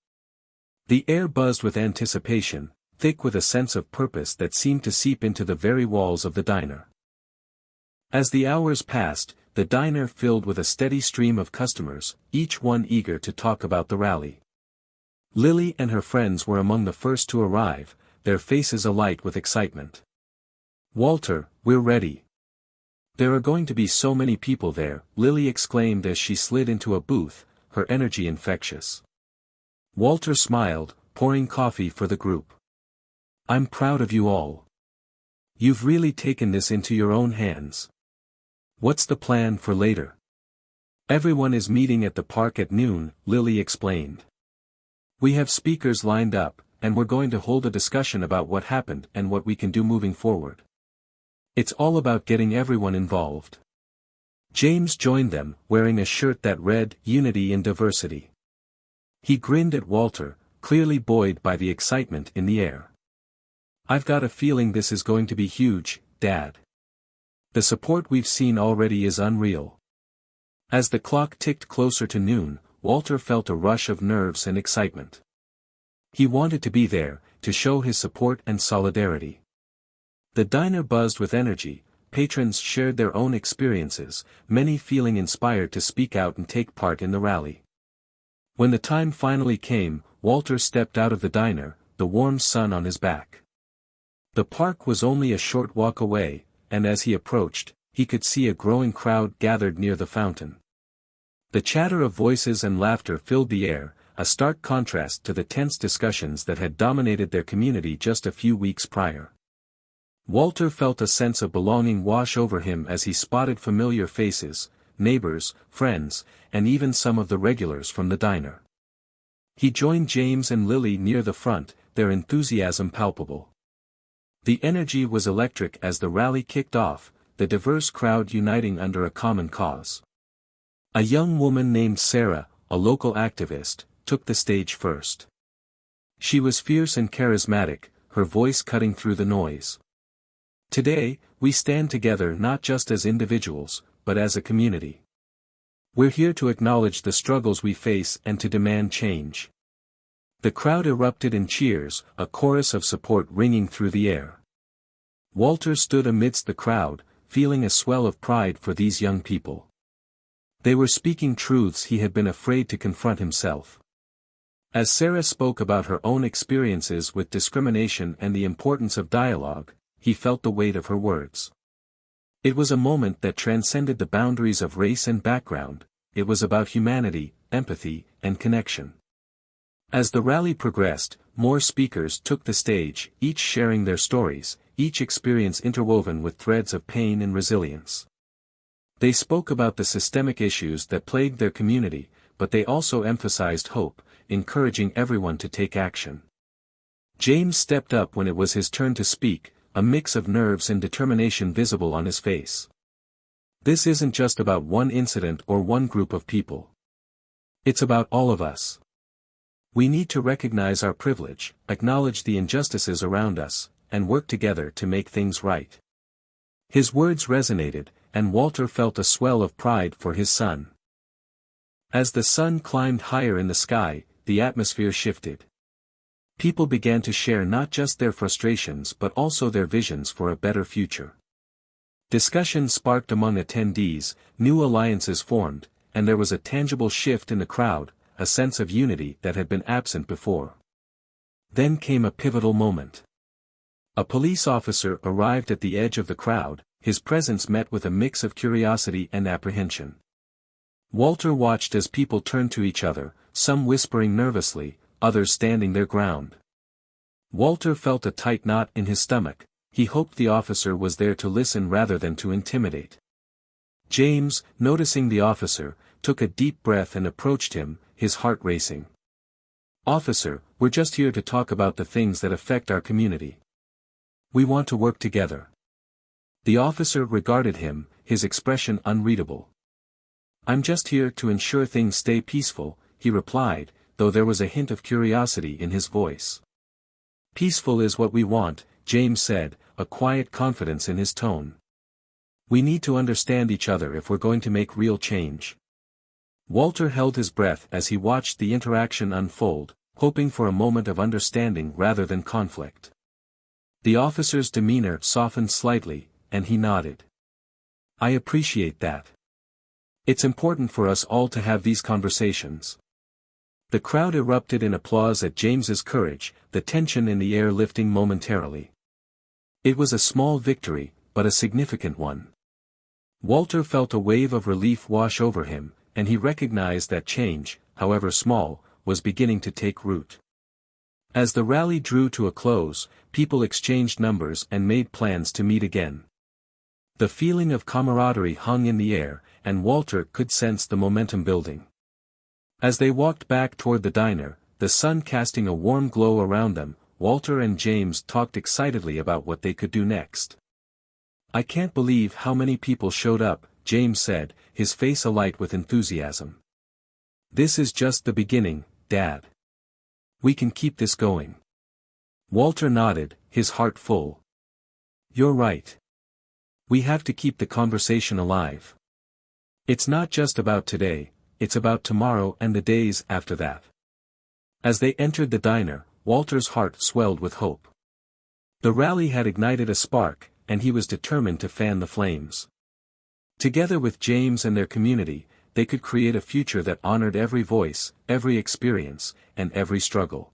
The air buzzed with anticipation, thick with a sense of purpose that seemed to seep into the very walls of the diner. As the hours passed, the diner filled with a steady stream of customers, each one eager to talk about the rally. Lily and her friends were among the first to arrive, their faces alight with excitement. "Walter, we're ready. There are going to be so many people there," Lily exclaimed as she slid into a booth, her energy infectious. Walter smiled, pouring coffee for the group. "I'm proud of you all. You've really taken this into your own hands. What's the plan for later?" "Everyone is meeting at the park at noon," Lily explained. "We have speakers lined up, and we're going to hold a discussion about what happened and what we can do moving forward. It's all about getting everyone involved." James joined them, wearing a shirt that read, "Unity in Diversity." He grinned at Walter, clearly buoyed by the excitement in the air. "I've got a feeling this is going to be huge, Dad. The support we've seen already is unreal." As the clock ticked closer to noon, Walter felt a rush of nerves and excitement. He wanted to be there, to show his support and solidarity. The diner buzzed with energy, patrons shared their own experiences, many feeling inspired to speak out and take part in the rally. When the time finally came, Walter stepped out of the diner, the warm sun on his back. The park was only a short walk away, and as he approached, he could see a growing crowd gathered near the fountain. The chatter of voices and laughter filled the air, a stark contrast to the tense discussions that had dominated their community just a few weeks prior. Walter felt a sense of belonging wash over him as he spotted familiar faces, neighbors, friends, and even some of the regulars from the diner. He joined James and Lily near the front, their enthusiasm palpable. The energy was electric as the rally kicked off, the diverse crowd uniting under a common cause. A young woman named Sarah, a local activist, took the stage first. She was fierce and charismatic, her voice cutting through the noise. "Today, we stand together not just as individuals, but as a community. We're here to acknowledge the struggles we face and to demand change." The crowd erupted in cheers, a chorus of support ringing through the air. Walter stood amidst the crowd, feeling a swell of pride for these young people. They were speaking truths he had been afraid to confront himself. As Sarah spoke about her own experiences with discrimination and the importance of dialogue, he felt the weight of her words. It was a moment that transcended the boundaries of race and background, it was about humanity, empathy, and connection. As the rally progressed, more speakers took the stage, each sharing their stories, each experience interwoven with threads of pain and resilience. They spoke about the systemic issues that plagued their community, but they also emphasized hope, encouraging everyone to take action. James stepped up when it was his turn to speak, a mix of nerves and determination visible on his face. "This isn't just about one incident or one group of people. It's about all of us. We need to recognize our privilege, acknowledge the injustices around us, and work together to make things right." His words resonated, and Walter felt a swell of pride for his son. As the sun climbed higher in the sky, the atmosphere shifted. People began to share not just their frustrations but also their visions for a better future. Discussions sparked among attendees, new alliances formed, and there was a tangible shift in the crowd, a sense of unity that had been absent before. Then came a pivotal moment. A police officer arrived at the edge of the crowd, his presence met with a mix of curiosity and apprehension. Walter watched as people turned to each other, some whispering nervously, others standing their ground. Walter felt a tight knot in his stomach, he hoped the officer was there to listen rather than to intimidate. James, noticing the officer, took a deep breath and approached him, his heart racing. "Officer, we're just here to talk about the things that affect our community. We want to work together." The officer regarded him, his expression unreadable. "I'm just here to ensure things stay peaceful," he replied, though there was a hint of curiosity in his voice. "Peaceful is what we want," James said, a quiet confidence in his tone. "We need to understand each other if we're going to make real change." Walter held his breath as he watched the interaction unfold, hoping for a moment of understanding rather than conflict. The officer's demeanor softened slightly, and he nodded. "I appreciate that. It's important for us all to have these conversations." The crowd erupted in applause at James's courage, the tension in the air lifting momentarily. It was a small victory, but a significant one. Walter felt a wave of relief wash over him, and he recognized that change, however small, was beginning to take root. As the rally drew to a close, people exchanged numbers and made plans to meet again. The feeling of camaraderie hung in the air, and Walter could sense the momentum building. As they walked back toward the diner, the sun casting a warm glow around them, Walter and James talked excitedly about what they could do next. "I can't believe how many people showed up," James said, his face alight with enthusiasm. "This is just the beginning, Dad. We can keep this going." Walter nodded, his heart full. "You're right. We have to keep the conversation alive. It's not just about today, it's about tomorrow and the days after that." As they entered the diner, Walter's heart swelled with hope. The rally had ignited a spark, and he was determined to fan the flames. Together with James and their community, they could create a future that honored every voice, every experience, and every struggle.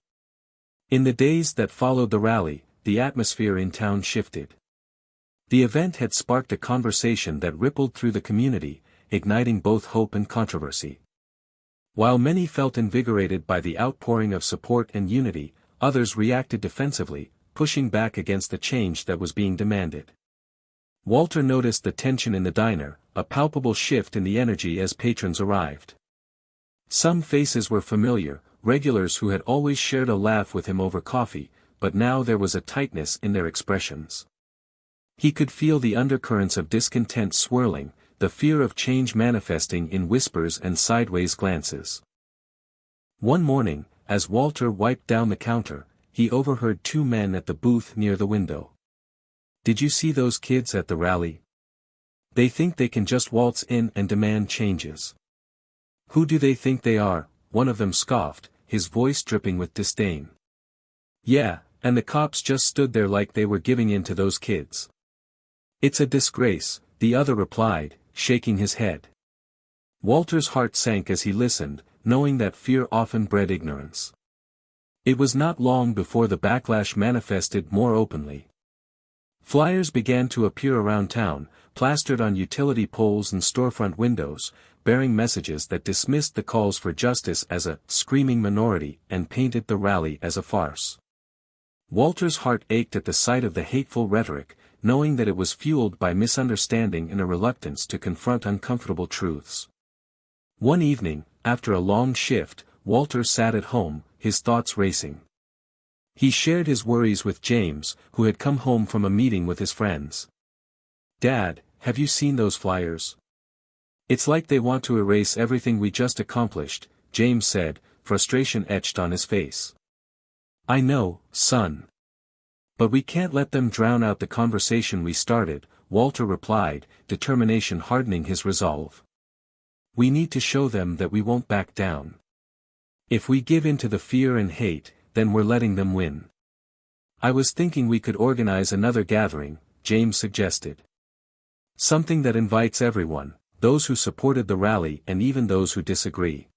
In the days that followed the rally, the atmosphere in town shifted. The event had sparked a conversation that rippled through the community, igniting both hope and controversy. While many felt invigorated by the outpouring of support and unity, others reacted defensively, pushing back against the change that was being demanded. Walter noticed the tension in the diner, a palpable shift in the energy as patrons arrived. Some faces were familiar, regulars who had always shared a laugh with him over coffee, but now there was a tightness in their expressions. He could feel the undercurrents of discontent swirling, the fear of change manifesting in whispers and sideways glances. One morning, as Walter wiped down the counter, he overheard two men at the booth near the window. "Did you see those kids at the rally? They think they can just waltz in and demand changes. Who do they think they are?" one of them scoffed, his voice dripping with disdain. "Yeah, and the cops just stood there like they were giving in to those kids." "It's a disgrace," the other replied, shaking his head. Walter's heart sank as he listened, knowing that fear often bred ignorance. It was not long before the backlash manifested more openly. Flyers began to appear around town, plastered on utility poles and storefront windows, bearing messages that dismissed the calls for justice as a screaming minority and painted the rally as a farce. Walter's heart ached at the sight of the hateful rhetoric, knowing that it was fueled by misunderstanding and a reluctance to confront uncomfortable truths. One evening, after a long shift, Walter sat at home, his thoughts racing. He shared his worries with James, who had come home from a meeting with his friends. "Dad, have you seen those flyers? It's like they want to erase everything we just accomplished," James said, frustration etched on his face. "I know, son. But we can't let them drown out the conversation we started," Walter replied, determination hardening his resolve. "We need to show them that we won't back down. If we give in to the fear and hate, then we're letting them win." "I was thinking we could organize another gathering," James suggested. "Something that invites everyone, those who supported the rally and even those who disagree.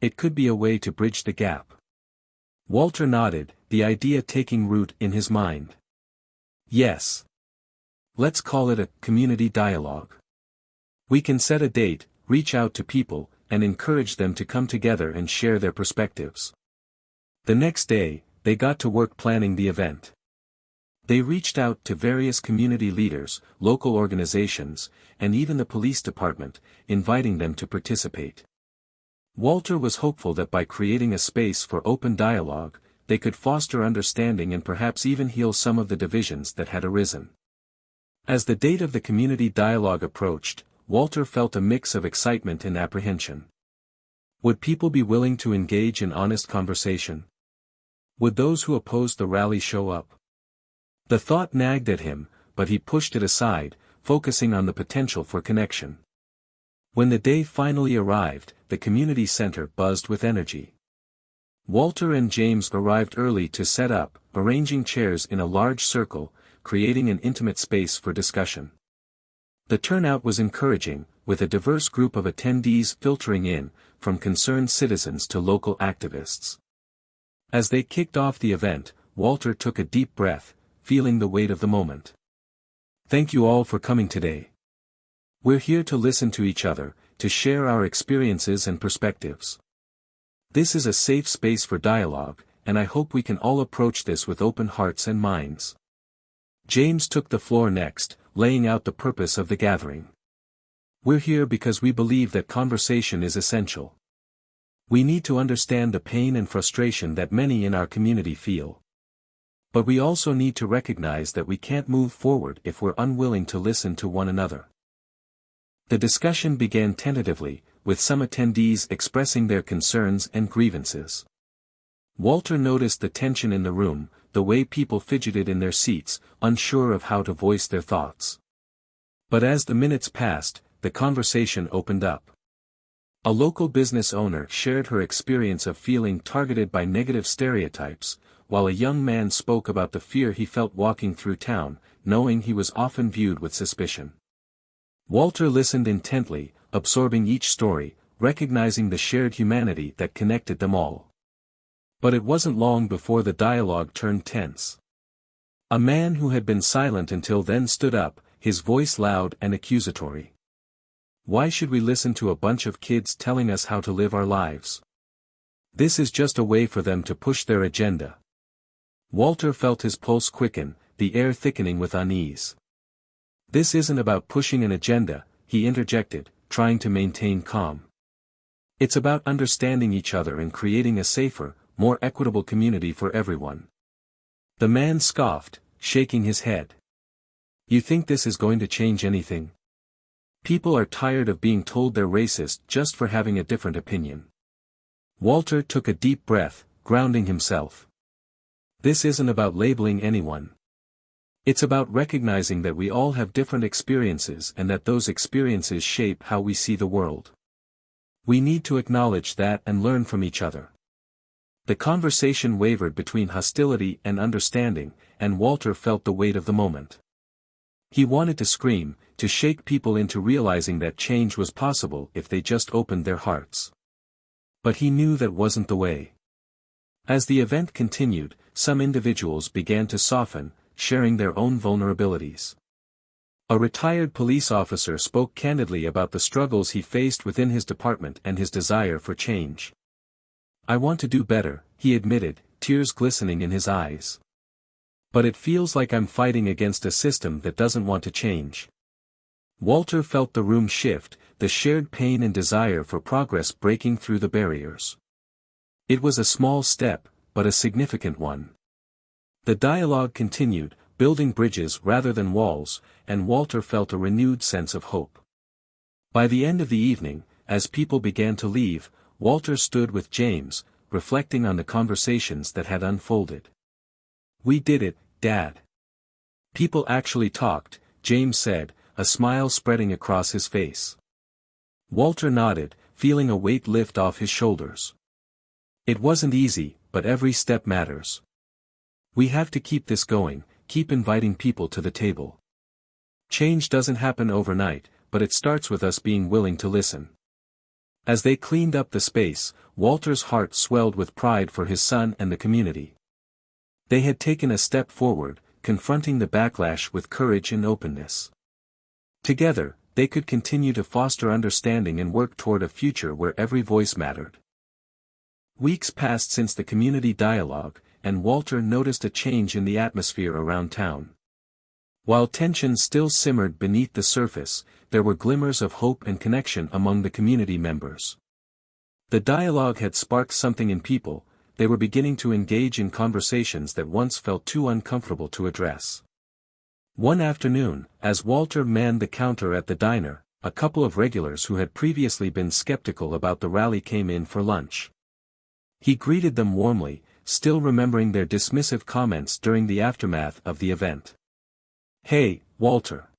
It could be a way to bridge the gap." Walter nodded, the idea taking root in his mind. "Yes. Let's call it a community dialogue. We can set a date, reach out to people, and encourage them to come together and share their perspectives." The next day, they got to work planning the event. They reached out to various community leaders, local organizations, and even the police department, inviting them to participate. Walter was hopeful that by creating a space for open dialogue, they could foster understanding and perhaps even heal some of the divisions that had arisen. As the date of the community dialogue approached, Walter felt a mix of excitement and apprehension. Would people be willing to engage in honest conversation? Would those who opposed the rally show up? The thought nagged at him, but he pushed it aside, focusing on the potential for connection. When the day finally arrived, the community center buzzed with energy. Walter and James arrived early to set up, arranging chairs in a large circle, creating an intimate space for discussion. The turnout was encouraging, with a diverse group of attendees filtering in, from concerned citizens to local activists. As they kicked off the event, Walter took a deep breath, feeling the weight of the moment. Thank you all for coming today. We're here to listen to each other, to share our experiences and perspectives. This is a safe space for dialogue, and I hope we can all approach this with open hearts and minds. James took the floor next, laying out the purpose of the gathering. We're here because we believe that conversation is essential. We need to understand the pain and frustration that many in our community feel. But we also need to recognize that we can't move forward if we're unwilling to listen to one another. The discussion began tentatively, with some attendees expressing their concerns and grievances. Walter noticed the tension in the room, the way people fidgeted in their seats, unsure of how to voice their thoughts. But as the minutes passed, the conversation opened up. A local business owner shared her experience of feeling targeted by negative stereotypes, while a young man spoke about the fear he felt walking through town, knowing he was often viewed with suspicion. Walter listened intently, absorbing each story, recognizing the shared humanity that connected them all. But it wasn't long before the dialogue turned tense. A man who had been silent until then stood up, his voice loud and accusatory. Why should we listen to a bunch of kids telling us how to live our lives? This is just a way for them to push their agenda. Walter felt his pulse quicken, the air thickening with unease. This isn't about pushing an agenda, he interjected, trying to maintain calm. It's about understanding each other and creating a safer, more equitable community for everyone. The man scoffed, shaking his head. You think this is going to change anything? People are tired of being told they're racist just for having a different opinion. Walter took a deep breath, grounding himself. This isn't about labeling anyone. It's about recognizing that we all have different experiences and that those experiences shape how we see the world. We need to acknowledge that and learn from each other. The conversation wavered between hostility and understanding, and Walter felt the weight of the moment. He wanted to scream, to shake people into realizing that change was possible if they just opened their hearts. But he knew that wasn't the way. As the event continued, some individuals began to soften, sharing their own vulnerabilities. A retired police officer spoke candidly about the struggles he faced within his department and his desire for change. I want to do better, he admitted, tears glistening in his eyes. But it feels like I'm fighting against a system that doesn't want to change. Walter felt the room shift, the shared pain and desire for progress breaking through the barriers. It was a small step, but a significant one. The dialogue continued, building bridges rather than walls, and Walter felt a renewed sense of hope. By the end of the evening, as people began to leave, Walter stood with James, reflecting on the conversations that had unfolded. We did it, Dad. People actually talked, James said, a smile spreading across his face. Walter nodded, feeling a weight lift off his shoulders. It wasn't easy, but every step matters. We have to keep this going, keep inviting people to the table. Change doesn't happen overnight, but it starts with us being willing to listen. As they cleaned up the space, Walter's heart swelled with pride for his son and the community. They had taken a step forward, confronting the backlash with courage and openness. Together, they could continue to foster understanding and work toward a future where every voice mattered. Weeks passed since the community dialogue, and Walter noticed a change in the atmosphere around town. While tension still simmered beneath the surface, there were glimmers of hope and connection among the community members. The dialogue had sparked something in people. They were beginning to engage in conversations that once felt too uncomfortable to address. One afternoon, as Walter manned the counter at the diner, a couple of regulars who had previously been skeptical about the rally came in for lunch. He greeted them warmly, still remembering their dismissive comments during the aftermath of the event. "Hey, Walter.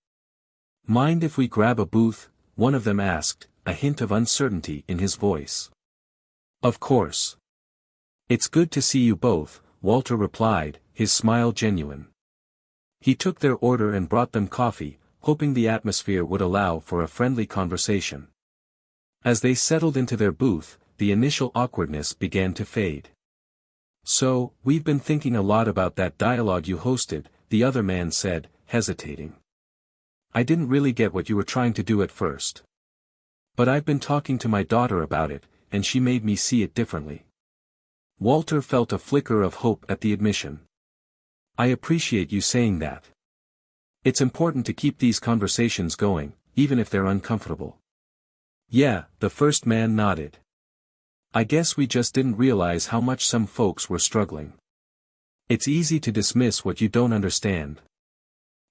Mind if we grab a booth?" one of them asked, a hint of uncertainty in his voice. "Of course. It's good to see you both," Walter replied, his smile genuine. He took their order and brought them coffee, hoping the atmosphere would allow for a friendly conversation. As they settled into their booth, the initial awkwardness began to fade. "So, we've been thinking a lot about that dialogue you hosted," the other man said, hesitating. "I didn't really get what you were trying to do at first. But I've been talking to my daughter about it, and she made me see it differently." Walter felt a flicker of hope at the admission. "I appreciate you saying that. It's important to keep these conversations going, even if they're uncomfortable." "Yeah," the first man nodded. "I guess we just didn't realize how much some folks were struggling. It's easy to dismiss what you don't understand."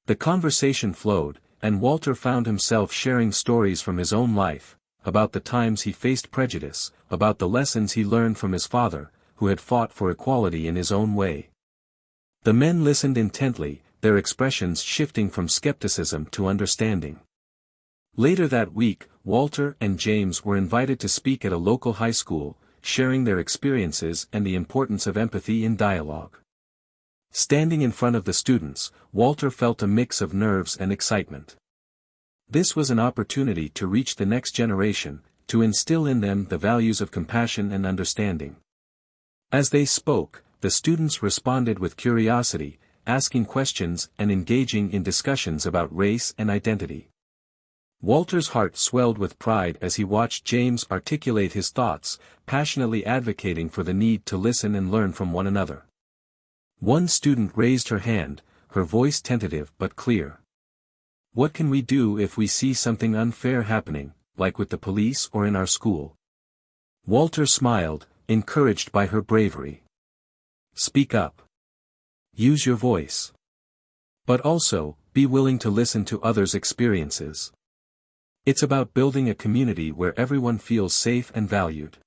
The conversation flowed, and Walter found himself sharing stories from his own life, about the times he faced prejudice, about the lessons he learned from his father, who had fought for equality in his own way. The men listened intently, their expressions shifting from skepticism to understanding. Later that week, Walter and James were invited to speak at a local high school, sharing their experiences and the importance of empathy in dialogue. Standing in front of the students, Walter felt a mix of nerves and excitement. This was an opportunity to reach the next generation, to instill in them the values of compassion and understanding. As they spoke, the students responded with curiosity, asking questions and engaging in discussions about race and identity. Walter's heart swelled with pride as he watched James articulate his thoughts, passionately advocating for the need to listen and learn from one another. One student raised her hand, her voice tentative but clear. "What can we do if we see something unfair happening, like with the police or in our school?" Walter smiled, encouraged by her bravery. "Speak up. Use your voice. But also, be willing to listen to others' experiences. It's about building a community where everyone feels safe and valued."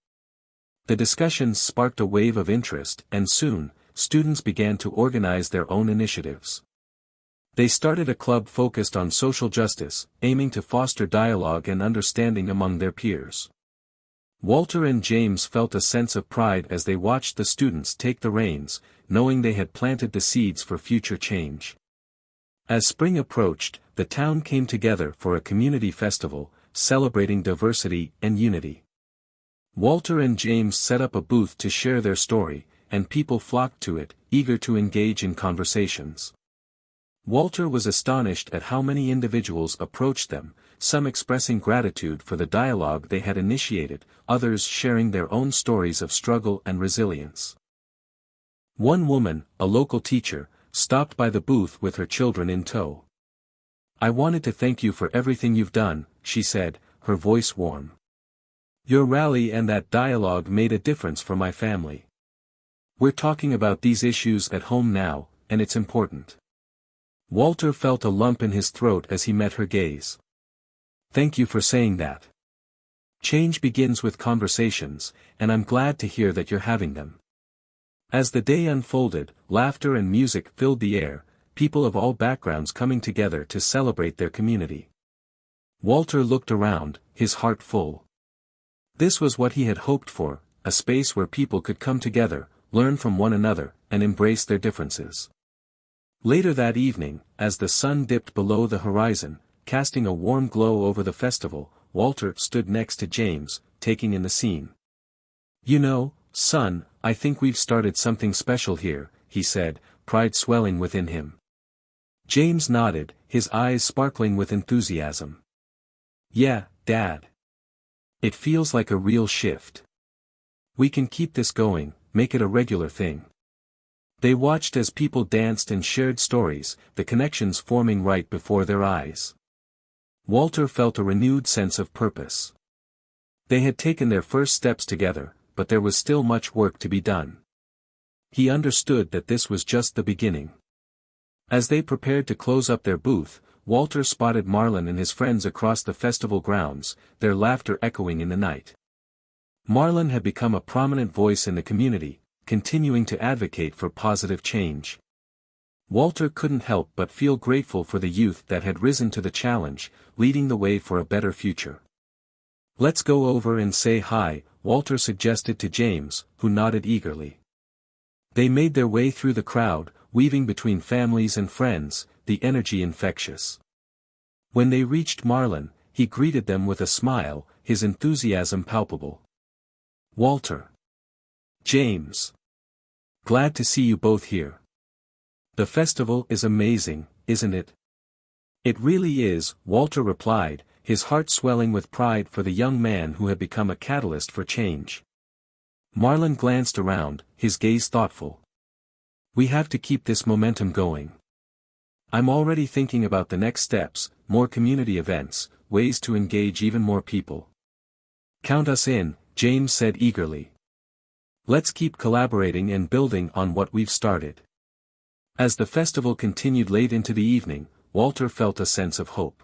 The discussions sparked a wave of interest, and soon, students began to organize their own initiatives. They started a club focused on social justice, aiming to foster dialogue and understanding among their peers. Walter and James felt a sense of pride as they watched the students take the reins, knowing they had planted the seeds for future change. As spring approached, the town came together for a community festival, celebrating diversity and unity. Walter and James set up a booth to share their story, and people flocked to it, eager to engage in conversations. Walter was astonished at how many individuals approached them, some expressing gratitude for the dialogue they had initiated, others sharing their own stories of struggle and resilience. One woman, a local teacher, stopped by the booth with her children in tow. "I wanted to thank you for everything you've done," she said, her voice warm. "Your rally and that dialogue made a difference for my family. We're talking about these issues at home now, and it's important." Walter felt a lump in his throat as he met her gaze. "Thank you for saying that. Change begins with conversations, and I'm glad to hear that you're having them." As the day unfolded, laughter and music filled the air, people of all backgrounds coming together to celebrate their community. Walter looked around, his heart full. This was what he had hoped for, a space where people could come together, learn from one another, and embrace their differences. Later that evening, as the sun dipped below the horizon, casting a warm glow over the festival, Walter stood next to James, taking in the scene. "You know, son, I think we've started something special here," he said, pride swelling within him. James nodded, his eyes sparkling with enthusiasm. "Yeah, Dad. It feels like a real shift. We can keep this going, make it a regular thing." They watched as people danced and shared stories, the connections forming right before their eyes. Walter felt a renewed sense of purpose. They had taken their first steps together, but there was still much work to be done. He understood that this was just the beginning. As they prepared to close up their booth, Walter spotted Marlon and his friends across the festival grounds, their laughter echoing in the night. Marlon had become a prominent voice in the community, continuing to advocate for positive change. Walter couldn't help but feel grateful for the youth that had risen to the challenge, leading the way for a better future. "Let's go over and say hi," Walter suggested to James, who nodded eagerly. They made their way through the crowd, weaving between families and friends, the energy infectious. When they reached Marlon, he greeted them with a smile, his enthusiasm palpable. "Walter. James. Glad to see you both here. The festival is amazing, isn't it?" "It really is," Walter replied, his heart swelling with pride for the young man who had become a catalyst for change. Marlon glanced around, his gaze thoughtful. "We have to keep this momentum going. I'm already thinking about the next steps, more community events, ways to engage even more people." "Count us in," James said eagerly. "Let's keep collaborating and building on what we've started." As the festival continued late into the evening, Walter felt a sense of hope.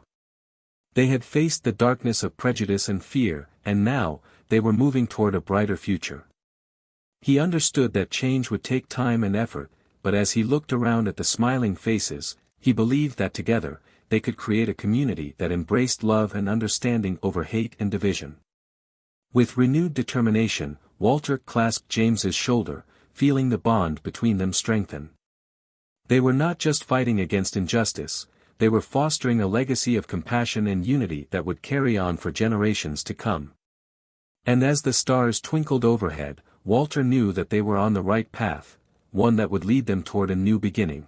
They had faced the darkness of prejudice and fear, and now, they were moving toward a brighter future. He understood that change would take time and effort, but as he looked around at the smiling faces, he believed that together, they could create a community that embraced love and understanding over hate and division. With renewed determination, Walter clasped James's shoulder, feeling the bond between them strengthen. They were not just fighting against injustice, they were fostering a legacy of compassion and unity that would carry on for generations to come. And as the stars twinkled overhead, Walter knew that they were on the right path, one that would lead them toward a new beginning.